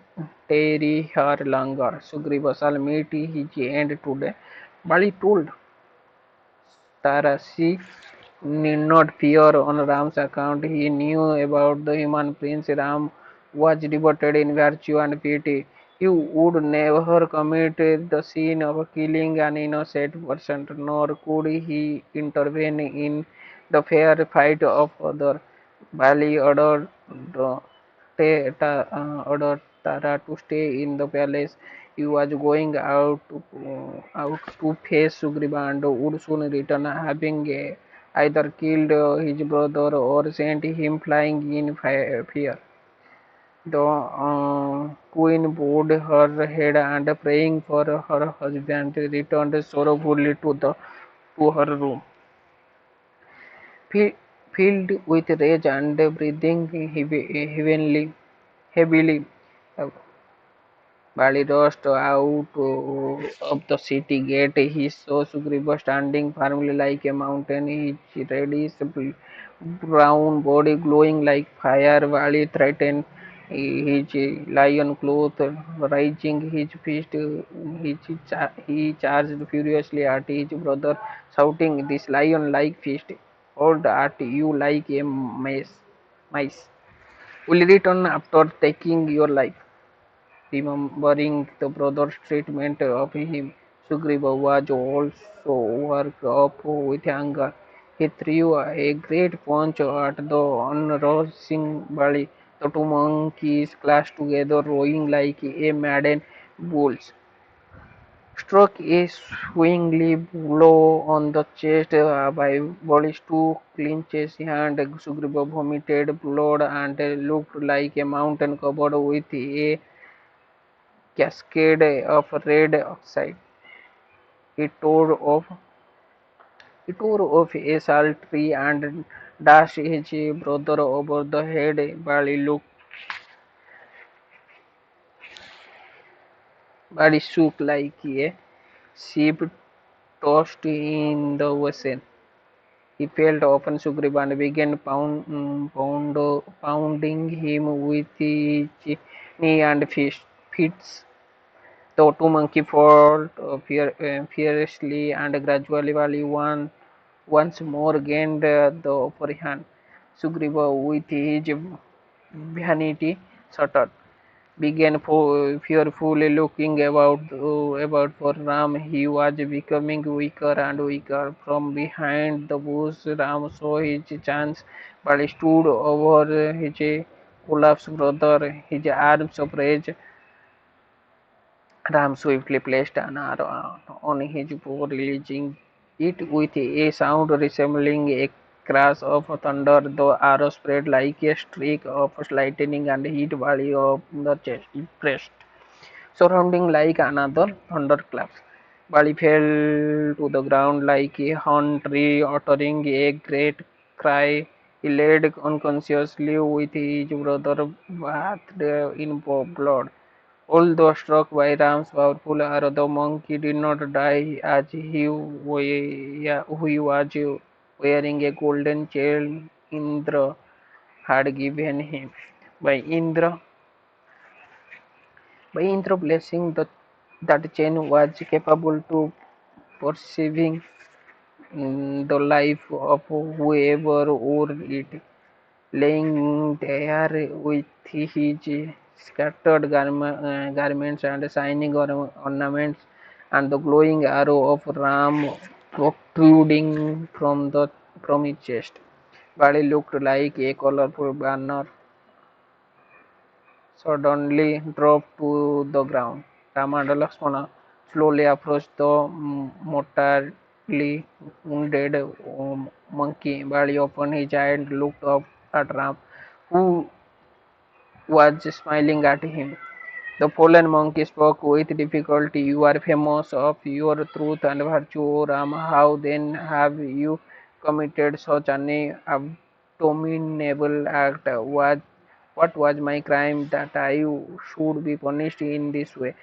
tarry her longer. Sugriva shall meet his end today. Bali told Tara she need not fear on Ram's account. He knew about the human prince. Ram was devoted in virtue and piety. He would never commit the sin of killing an innocent person, nor could he intervene in the fair fight of others. Bali ordered Tara to stay in the palace. He was going out to face Sugriva and would soon return, having either killed his brother or sent him flying in fear. The queen bowed her head and praying for her husband returned sorrowfully to her room. Fi- Filled with rage and breathing heavily, Bali rushed out of the city gate. He saw Sugriva standing firmly like a mountain, his reddish brown body glowing like fire. Bali threatened his lion cloth, raising his fist. He charged furiously at his brother, shouting, "This lion-like fist hold at you like a mice. Will return after taking your life." Remembering the brother's treatment of him, Sugriva was also worked up with anger. He threw a great punch at the unrousing Bali. The two monkeys clashed together, roaring like a maddened bulls. Struck a swinging blow on the chest by Bali's two clenched hands. Sugriva vomited blood and looked like a mountain covered with a cascade of red oxide. He tore off he tore off a salt tree and dashed his brother over the head. Body shook like a ship tossed in the ocean. He felt open Sugriva and began pounding him with his knee and fists. The two monkeys fought fiercely and gradually once more gained the upper hand. Sugriva, with his vanity shattered, began fearfully looking about for Ram. He was becoming weaker and weaker. From behind the bush, Ram saw his chance, but stood over his Olaf's brother, his arms upraised, Ram swiftly placed an arrow on his bow, releasing it with a sound resembling a crash of thunder. The arrow spread like a streak of lightning and hit Bali of the chest, breast, surrounding like another thunderclap. Bali fell to the ground like a horned tree, uttering a great cry. He lay unconsciously with his brother bathed in blood. Although struck by Ram's powerful arrow, the monkey did not die as he was wearing a golden chain Indra had given him. By Indra, by Indra blessing, that chain was capable to perceiving the life of whoever wore it. Laying there with his scattered garments and shining ornaments, and the glowing arrow of Ram protruding from his chest. Bali looked like a colorful banner suddenly dropped to the ground. Rama and Lakshmana slowly approached the mortally wounded monkey. Bali opened his eye and looked up at Ram, who was smiling at him. The fallen monk spoke with difficulty. You are famous of your truth and virtue, O Rama. How then have you committed such an abominable act? What was my crime that I should be punished in this way?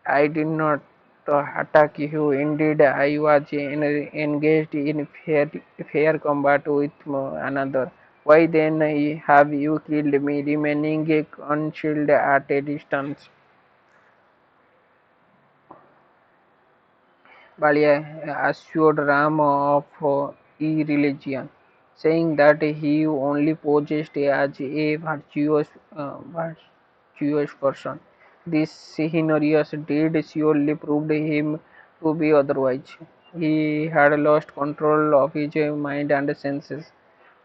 I did not attack you. Indeed, I was engaged in fair combat with another. Why then have you killed me, remaining unshielded at a distance? Balia assured Rama of irreligion, saying that he only posed as a virtuous person. This heinous deed surely proved him to be otherwise. He had lost control of his mind and senses,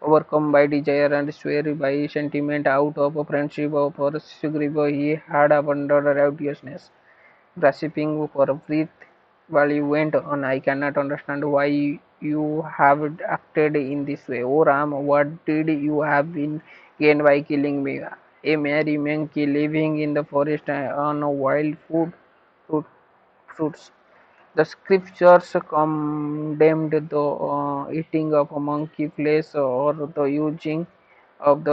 overcome by desire and swayed by sentiment out of friendship for sugriv. He had abandoned righteousness, grasping for breath while he went on. I cannot understand why you have acted in this way. Oh Ram, what did you have been gained by killing me? A merry monkey living in the forest on wild fruit, fruits. The scriptures condemned the eating of monkey flesh or the using of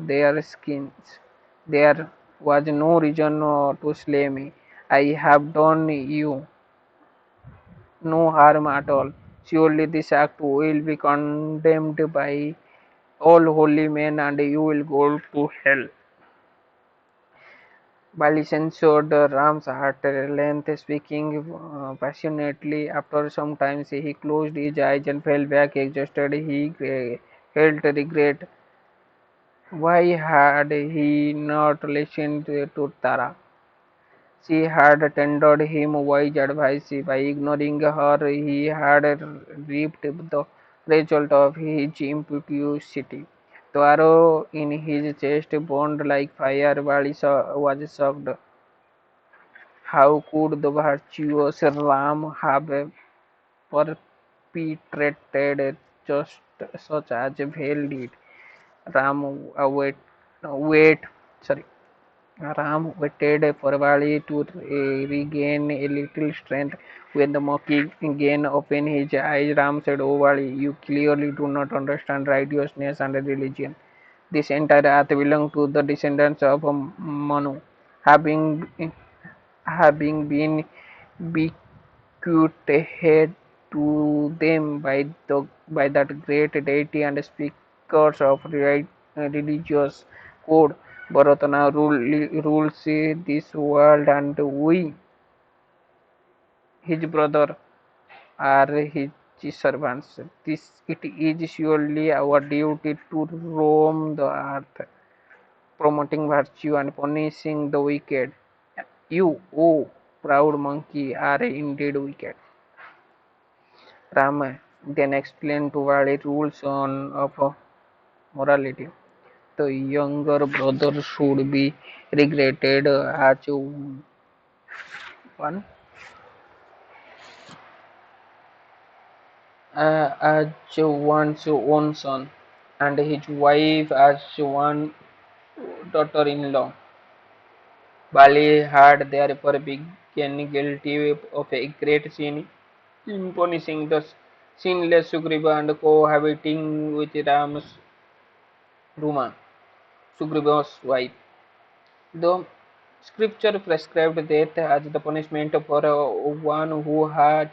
their skins. There was no reason to slay me. I have done you no harm at all. Surely this act will be condemned by all holy men and you will go to hell. Bali censored Ram's heart length, speaking passionately. After some time, he closed his eyes and fell back exhausted. He felt regret. Why had he not listened to Tara? She had tendered him wise advice. By ignoring her, he had reaped the result of his impetuosity. The arrow in his chest burned like fire while he was shocked. How could the virtuous Ram have perpetrated just such as a vile deed? Ram wait, sorry. Ram waited for a while to regain a little strength. When the monkey again opened his eyes, Ram said, "Oh, Vali, you clearly do not understand righteousness and religion. This entire earth belongs to the descendants of Manu, having been bequeathed to them by that great deity and speakers of religious code. Bharat now rules this world, and we, his brother, are his servants. It is surely our duty to roam the earth, promoting virtue and punishing the wicked. You, oh proud monkey, are indeed wicked." Rama then explained to Vali rules of morality. younger brother should be regretted one as one's own son, and his wife as one daughter-in-law. Bali had therefore been guilty of a great sin in punishing the sinless Sugriva and cohabiting with Ram's Ruma, Sugriva's wife. The scripture prescribed death as the punishment for one who has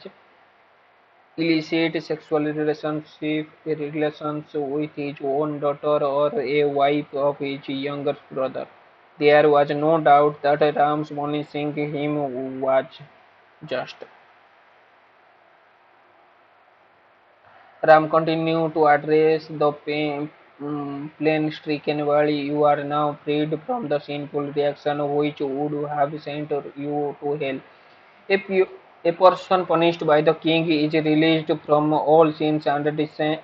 illicit sexual relations with his own daughter or a wife of his younger brother. There was no doubt that Ram's punishing him was just. Ram continued to address the plain-stricken valley. You are now freed from the sinful reaction which would have sent you to hell. If you, a person punished by the king is released from all sins and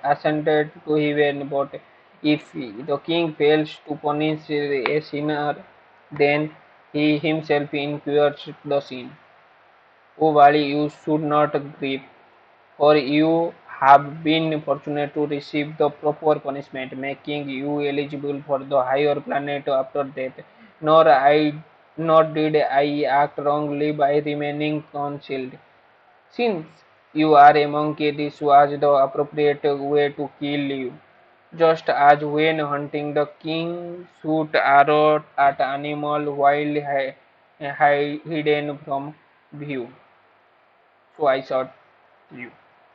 ascended to heaven, but if the king fails to punish a sinner, then he himself incurs the sin. O Vali, you should not grieve, for you have been fortunate to receive the proper punishment, making you eligible for the higher planet after death. Nor I, nor did I act wrongly by remaining concealed. Since you are a monkey, this was the appropriate way to kill you. Just as when hunting, the king shoot arrow at animal while hidden from view. So I shot you.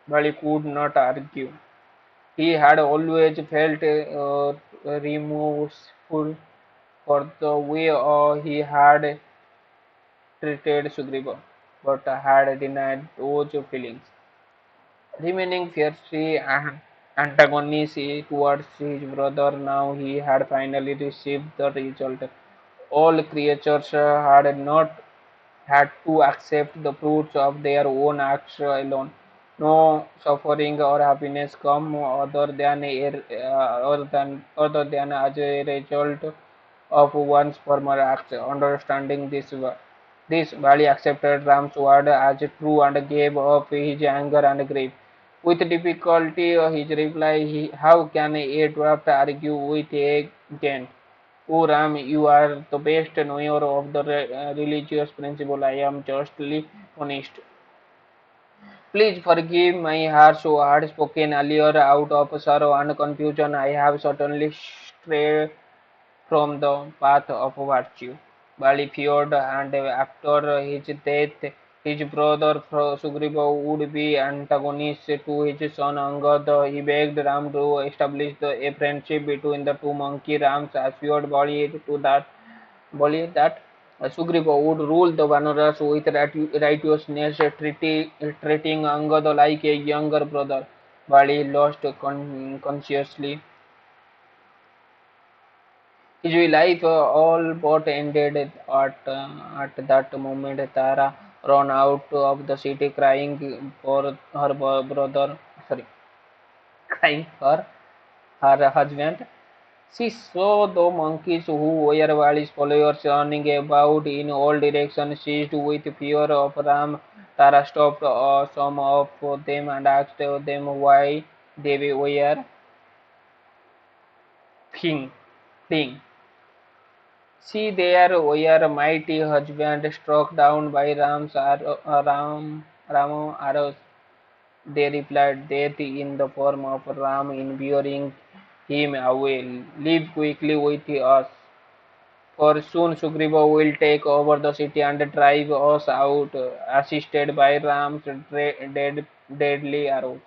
But he could not argue. He had always felt remorseful for the way he had treated Sugriva, but had denied those feelings. Remaining fiercely antagonistic towards his brother, now he had finally received the result. All creatures had not had to accept the fruits of their own acts alone. No suffering or happiness come other than as a result of one's former acts. Understanding this Bali accepted Ram's word as true and gave up his anger and grief. With difficulty, his reply, how can a dwarf argue with a giant? O Ram, you are the best knower of the religious principle. I am justly punished. Please forgive my harsh words spoken earlier out of sorrow and confusion. I have certainly strayed from the path of virtue. Bali feared, and after his death, his brother Sugriva would be antagonist to his son Angad. He begged Ram to establish a friendship between the two monkey Rams, assured Bali that Sugriva would rule the Vanaras with righteousness, treating Angad like a younger brother. Bali lost consciously his life all but ended at that moment. Tara ran out of the city crying for her brother, sorry, crying for her husband. She saw the monkeys who were Vali's followers running about in all directions, seized with fear of Ram. Tara stopped some of them and asked them why they were fleeing. fleeing. See there were mighty husband struck down by Rama arrows. They replied, death in the form of Ram in bearing him away. Leave quickly with us, for soon Sugriva will take over the city and drive us out, assisted by Ram's deadly arrows.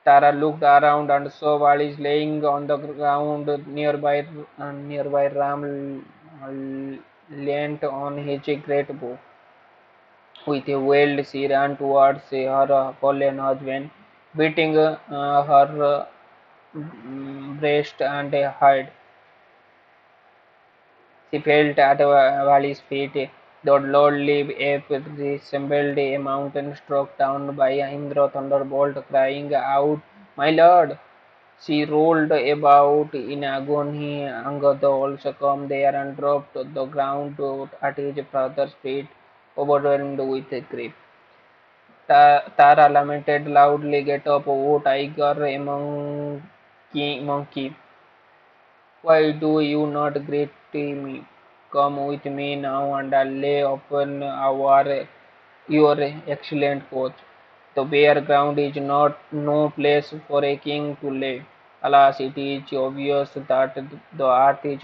Tara looked around and saw Valis laying on the ground nearby. Ram leant on his great bow. With a wail, she ran towards her fallen husband, beating her breast and head. She fell at Vali's feet. The lordly ape resembled a mountain struck down by Indra thunderbolt, crying out, "My lord!" She rolled about in agony. Angada also came there and dropped to the ground at his father's feet, overwhelmed with grief. Tara lamented loudly, "Get up, O tiger, a monkey. Why do you not greet me? Come with me now and I'll lay upon your excellent coach. The bare ground is not no place for a king to lay. Alas, it is obvious that the earth is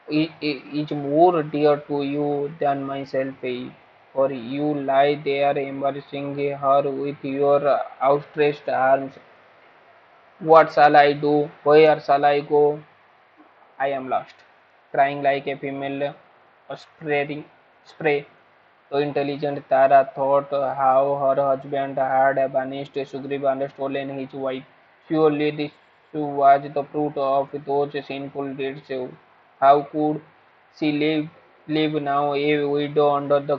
is more dear to you than myself is. For you lie there embracing her with your outstretched arms. What shall I do? Where shall I go? I am lost." Crying like a female spray. The intelligent Tara thought how her husband had banished Sugriv and stolen his wife. Surely this was the fruit of those sinful deeds. How could she live now a widow under the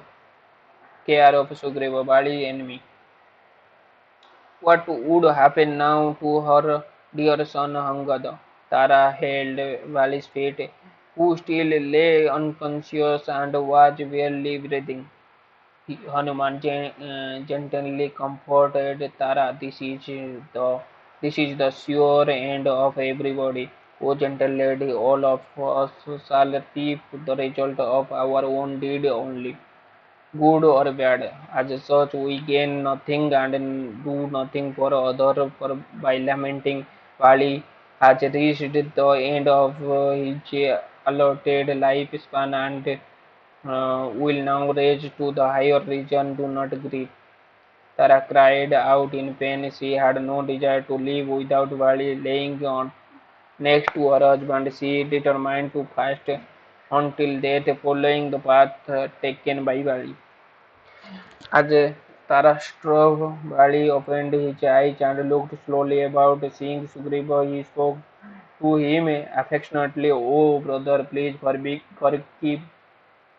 care of Sugriva, Bali's enemy? What would happen now to her dear son Hangada? Tara held Vali's feet, who still lay unconscious and was barely breathing. Hanuman gently comforted Tara. This is the sure end of everybody. O gentle lady, all of us shall reap the result of our own deed only, good or bad. As such, we gain nothing and do nothing for other. For by lamenting, Bali has reached the end of his allotted lifespan and will now raise to the higher region. Do not grieve. Tara cried out in pain. She had no desire to live without Bali. Laying on next to her husband, she determined to fast until death, following the path taken by Bali. As Tara strove, Bali opened his eyes and looked slowly about. Seeing Sugriva, he spoke to him affectionately. "Oh, brother, please forgive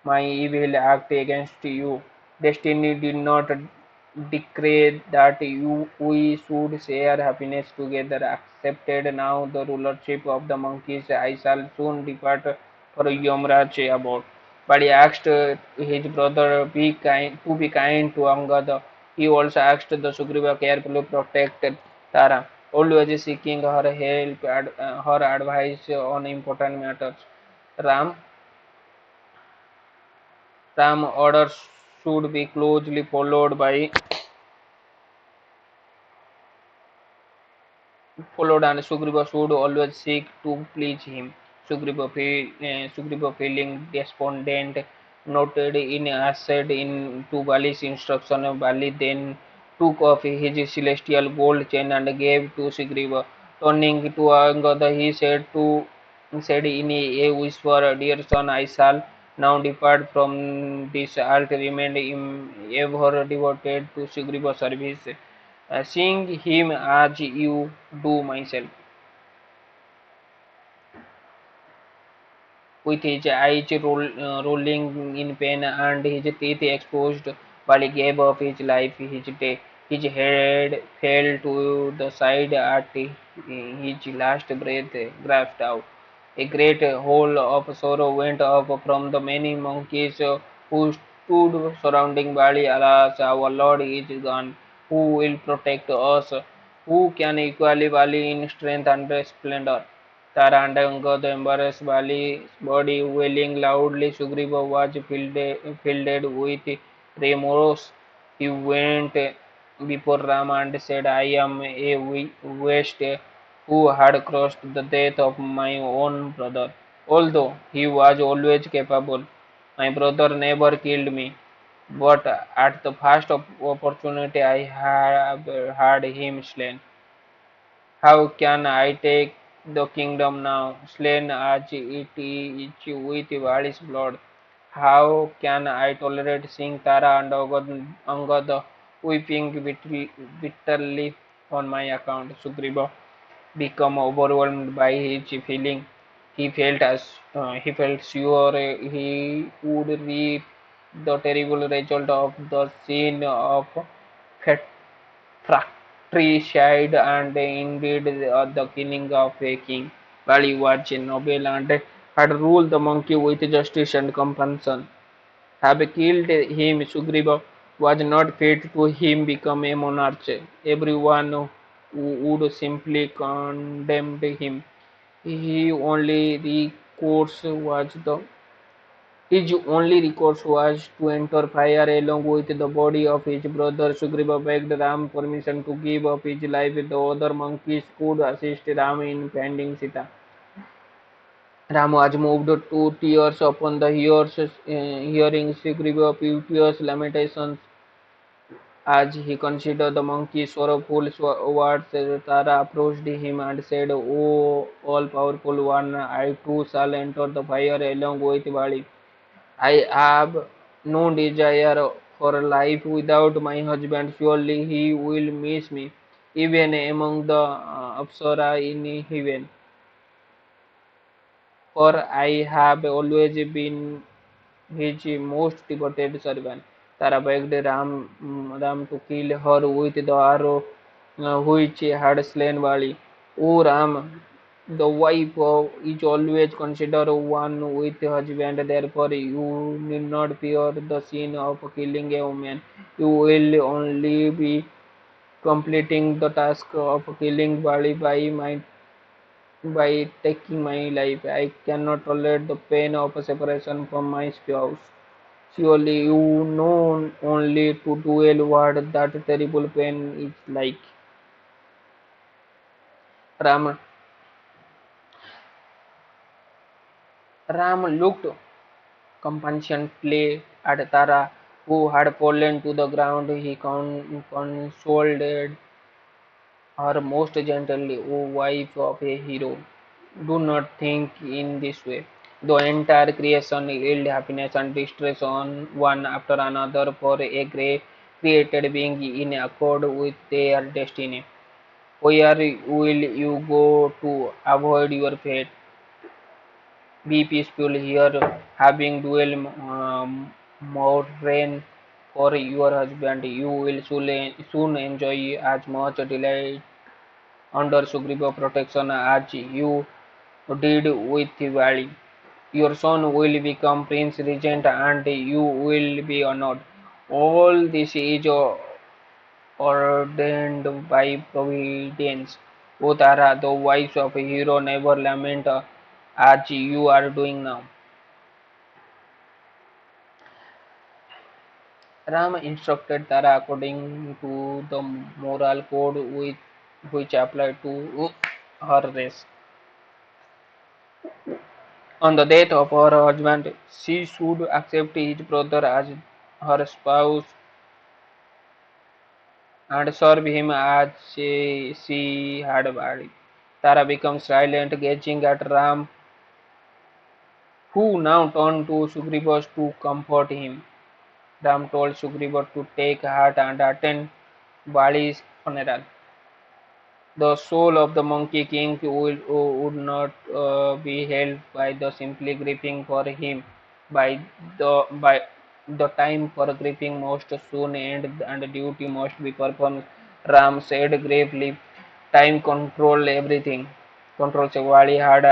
my evil act against you. Destiny did not decree that we should share happiness together. Accepted now the rulership of the monkeys, I shall soon depart for Yamraj abode." But he asked his brother to be kind to Angad. He also asked the Sugriva carefully protect Tara, always seeking her help, her advice on important matters. Ram Ram orders should be closely followed and Sugriva should always seek to please him. Sugriva feeling despondent noted in acid into Bali's instruction. Bali then took off his celestial gold chain and gave to Sugriva. Turning to Angada, he said in a whisper, "Dear son, I shall now depart from this earth, remain ever devoted to Sugriva's service, seeing him as you do myself." With his eyes rolling in pain and his teeth exposed while he gave up his life, his head fell to the side at his last breath grasped out. A great hole of sorrow went up from the many monkeys who stood surrounding Bali. "Alas, our Lord is gone. Who will protect us? Who can equal Bali in strength and splendor?" Tarandanga, the embarrassed Bali's body wailing loudly. Sugriva was filled with remorse. He went before Rama and said, "I am a waste who had caused the death of my own brother. Although he was always capable, my brother never killed me. But at the first opportunity I have had him slain. How can I take the kingdom now, slain as it is with Vali's blood? How can I tolerate seeing Tara and Angad weeping bitterly on my account?" Sugriva became overwhelmed by his feeling. He felt sure he would reap the terrible result of the sin of Shri and indeed the killing of a king. Bali was noble and had ruled the monkey with justice and compassion. Have killed him, Sugriva was not fit to him become a monarch. Everyone would simply condemn him. He only recourse was the His only recourse was to enter fire along with the body of his brother. Sugriva begged Ram permission to give up his life. The other monkeys could assist Ram in finding Sita. Ram was moved to tears upon the hearing Sugriva piteous lamentations as he considered the monkey's sorrowful words. Tara approached him and said, "O all-powerful one, I too shall enter the fire along with Bali. I have no desire for life without my husband. Surely he will miss me, even among the Apsara in heaven. For I have always been his most devoted servant." Tara begged Ram to kill her with the arrow which had slain Bali. O Ram, the wife is always considered one with husband, therefore you need not fear the sin of killing a woman. You will only be completing the task of killing Bali by taking my life. I cannot tolerate the pain of separation from my spouse. Surely you know only too well what that terrible pain is like. Ram, Ram looked compassionately at Tara, who had fallen to the ground. He consoled her most gently. O wife of a hero, do not think in this way. The entire creation yield happiness and distress on one after another for a great created being in accord with their destiny. Where will you go to avoid your fate? Be peaceful here, having dual moraine for your husband. You will soon enjoy as much delight under Sugriva protection as you did with Vali. Your son will become Prince Regent and you will be honored. All this is ordained by providence. O Tara, the wives of a hero never lament as you are doing now. Rama instructed Tara according to the moral code which applied to her race. On the death of her husband, she should accept his brother as her spouse and serve him as she had married. Tara becomes silent, gazing at Ram, who now turned to Sugriva to comfort him. Ram told Sugriva to take heart and attend Bali's funeral. The soul of the Monkey King would not be held by the simply grieving for him. By the time for grieving must soon end and duty must be performed. Ram said gravely, "Time control everything." Control Chawali had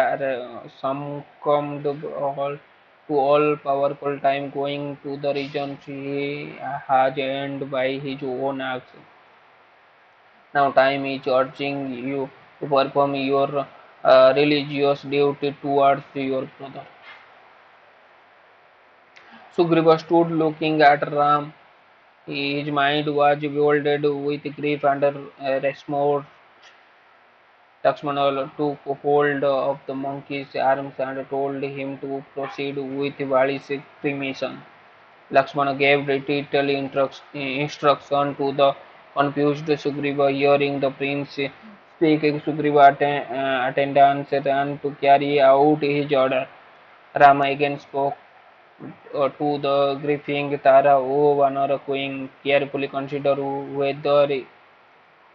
succumbed to all powerful time going to the regions he has earned by his own acts. Now time is urging you to perform your religious duty towards your brother. Sugriva stood looking at Ram. His mind was bewildered with grief and remorse. Lakshmana took hold of the monkey's arms and told him to proceed with Vali's cremation. Lakshmana gave detailed instruction to the confused Sugriva. Hearing the prince speaking, Sugriva attendants ran to carry out his order. Rama again spoke to the grieving Tara. O Vanara queen, carefully consider whether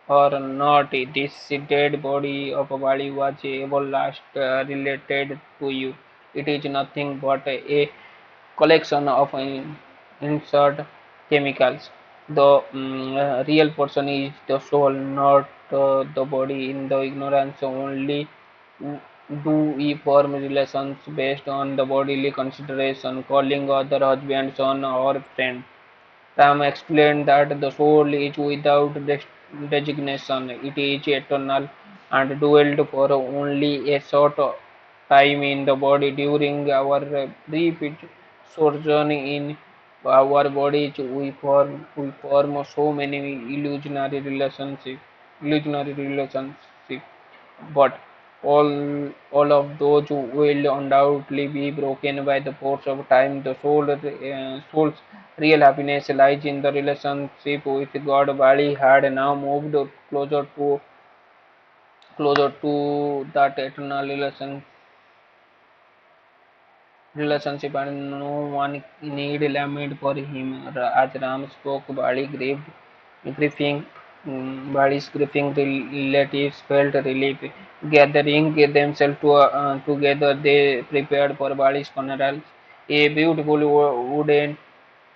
or not this dead body of Bali was ever last related to you. It is nothing but a collection of insert chemicals. The real person is the soul, not the body. In the ignorance only do we form relations based on the bodily consideration, calling other husband, son, or friend. Rama explained that the soul is without designation, it is eternal and dwelled for only a short time in the body. During our brief sojourn in our bodies, we form so many illusionary relationship, but all of those will undoubtedly be broken by the force of time. The soul's real happiness lies in the relationship with God. Bali had now moved closer to that eternal relationship, and no one need lament for him. As Ram spoke, grieving, Bali's grieving relatives felt relief. Gathering themselves together, they prepared for Bali's funeral. A beautiful wooden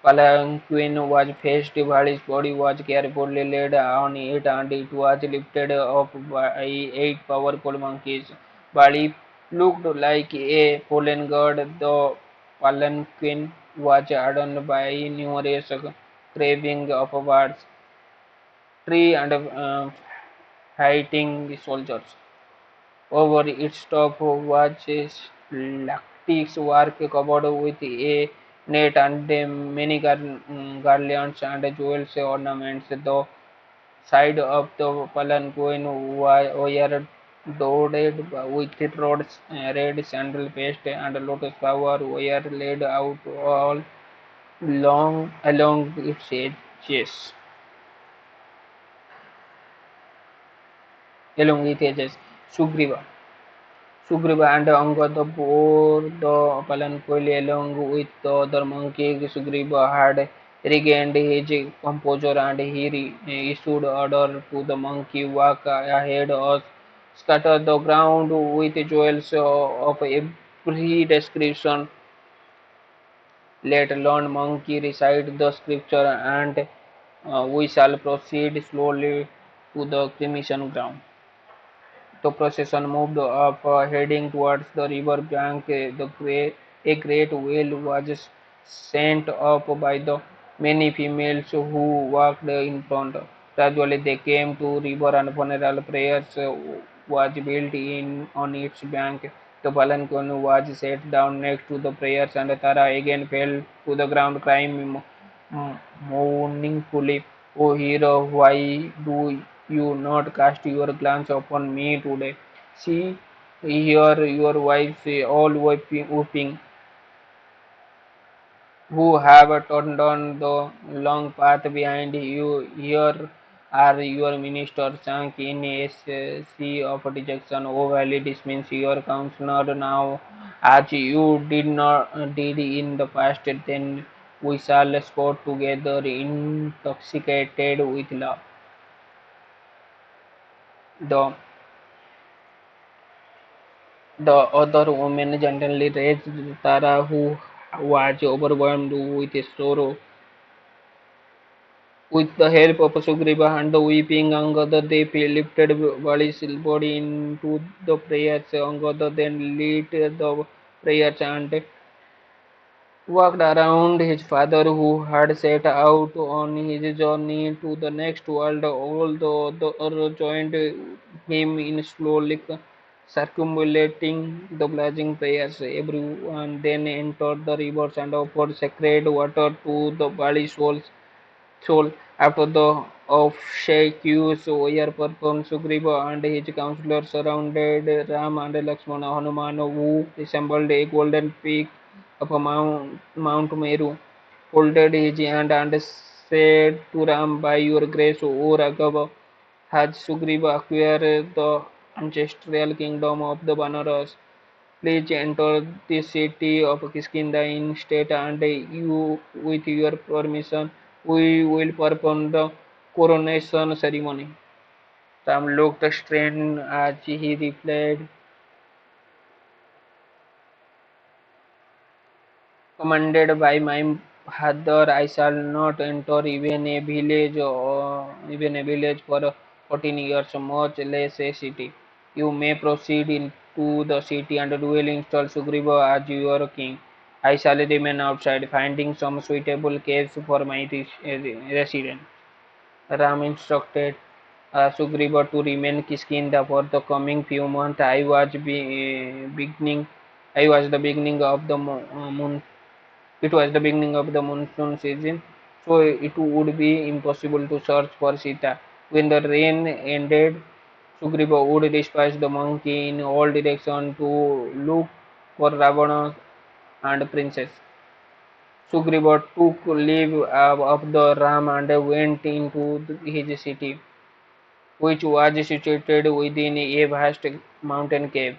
palanquin was fetched. Bali's body was carefully laid on it, and it was lifted up by 8 powerful monkeys. Bali looked like a fallen god. The palanquin was adorned by numerous carvings of birds, trees, and fighting soldiers. Over its top was a lattice work covered with a net and many garlands and jewels ornaments. The side of the palanquin were dotted with rods, red sandal paste, and lotus flower were laid out all along its edges. Along its edges, Sugriva. Sugriva and Angada bore the palanquin along with the other monkeys. Sugriva had regained his composure, and he issued order to the monkey, walk ahead us, scatter the ground with jewels of every description. Let learned monkey recite the scripture, and we shall proceed slowly to the cremation ground. The procession moved up, heading towards the river bank. A great whale was sent up by the many females who walked in front. Gradually, they came to river, and funeral prayers was built in on its bank. The palanquin was set down next to the prayers, and Tara again fell to the ground, crying mournfully, "O hero, why do you not cast your glance upon me today? See, here your wives all weeping, who have turned on the long path behind you. Here are your ministers sunk in a sea of dejection. O valley, dismiss your counselor now, as you did in the past. Then we shall sport together, intoxicated with love." The The other woman gently raised Tara, who was overwhelmed with sorrow. With the help of Sugriva and the weeping Angada, they lifted Vali's body into the prayers. Angada then lit the prayers and walked around his father, who had set out on his journey to the next world. All the others joined him in slowly circumambulating the blazing prayers. Everyone then entered the rivers and offered sacred water to the body soul. After the obsequies were performed, Sugriva and his counselors surrounded Ram and Lakshmana. Hanuman, who resembled a golden peak of a Mount Meru, folded his hand and said to Ram, "By your grace, O Raghava, has Sugriva acquired the ancestral kingdom of the Vanaras. Please enter the city of Kiskinda in state, and you, with your permission, we will perform the coronation ceremony." Ram looked strange as he replied, "Commanded by my Hadar, I shall not enter even a village for 14 years, much less a city. You may proceed into the city and will install Sugriva as your king. I shall remain outside, finding some suitable caves for my residence. Ram instructed Sugriva to remain Kiskinda for the coming few months. I was the beginning of the moon. It was the beginning of the monsoon season, so it would be impossible to search for Sita. When the rain ended, Sugriva would dispatch the monkey in all directions to look for Ravana and princess. Sugriva took leave of the Ram and went into his city, which was situated within a vast mountain cave.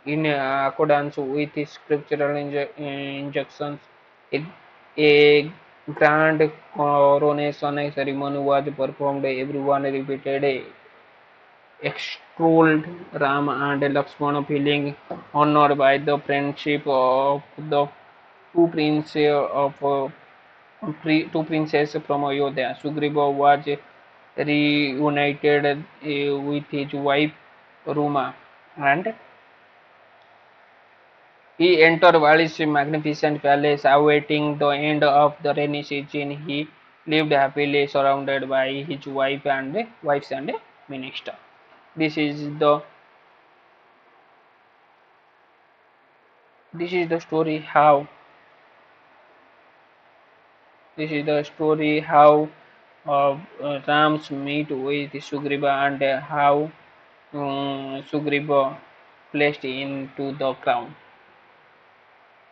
In accordance with his scriptural injunctions, a, a grand coronation ceremony was performed. Everyone repeated extolled Rama and Lakshmana, feeling honored by the friendship of the two princes two princesses from Ayodhya. Sugriva was reunited with his wife Ruma, and he entered Vali's magnificent palace, awaiting the end of the rainy season. He lived happily, surrounded by his wives and minister. This is the this is the story how this is the story how Ram's meet with Sugriva and how Sugriva placed into the crown.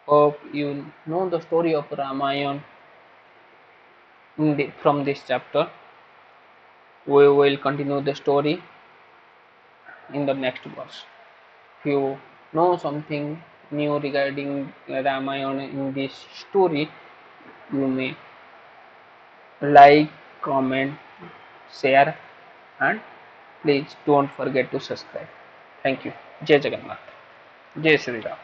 Hope you know the story of Ramayan from this chapter. We will continue the story in the next verse. If you know something new regarding Ramayana in this story, you may like, comment, share, and please don't forget to subscribe. Thank you. Jai Jagannath. Jai Shri Ram.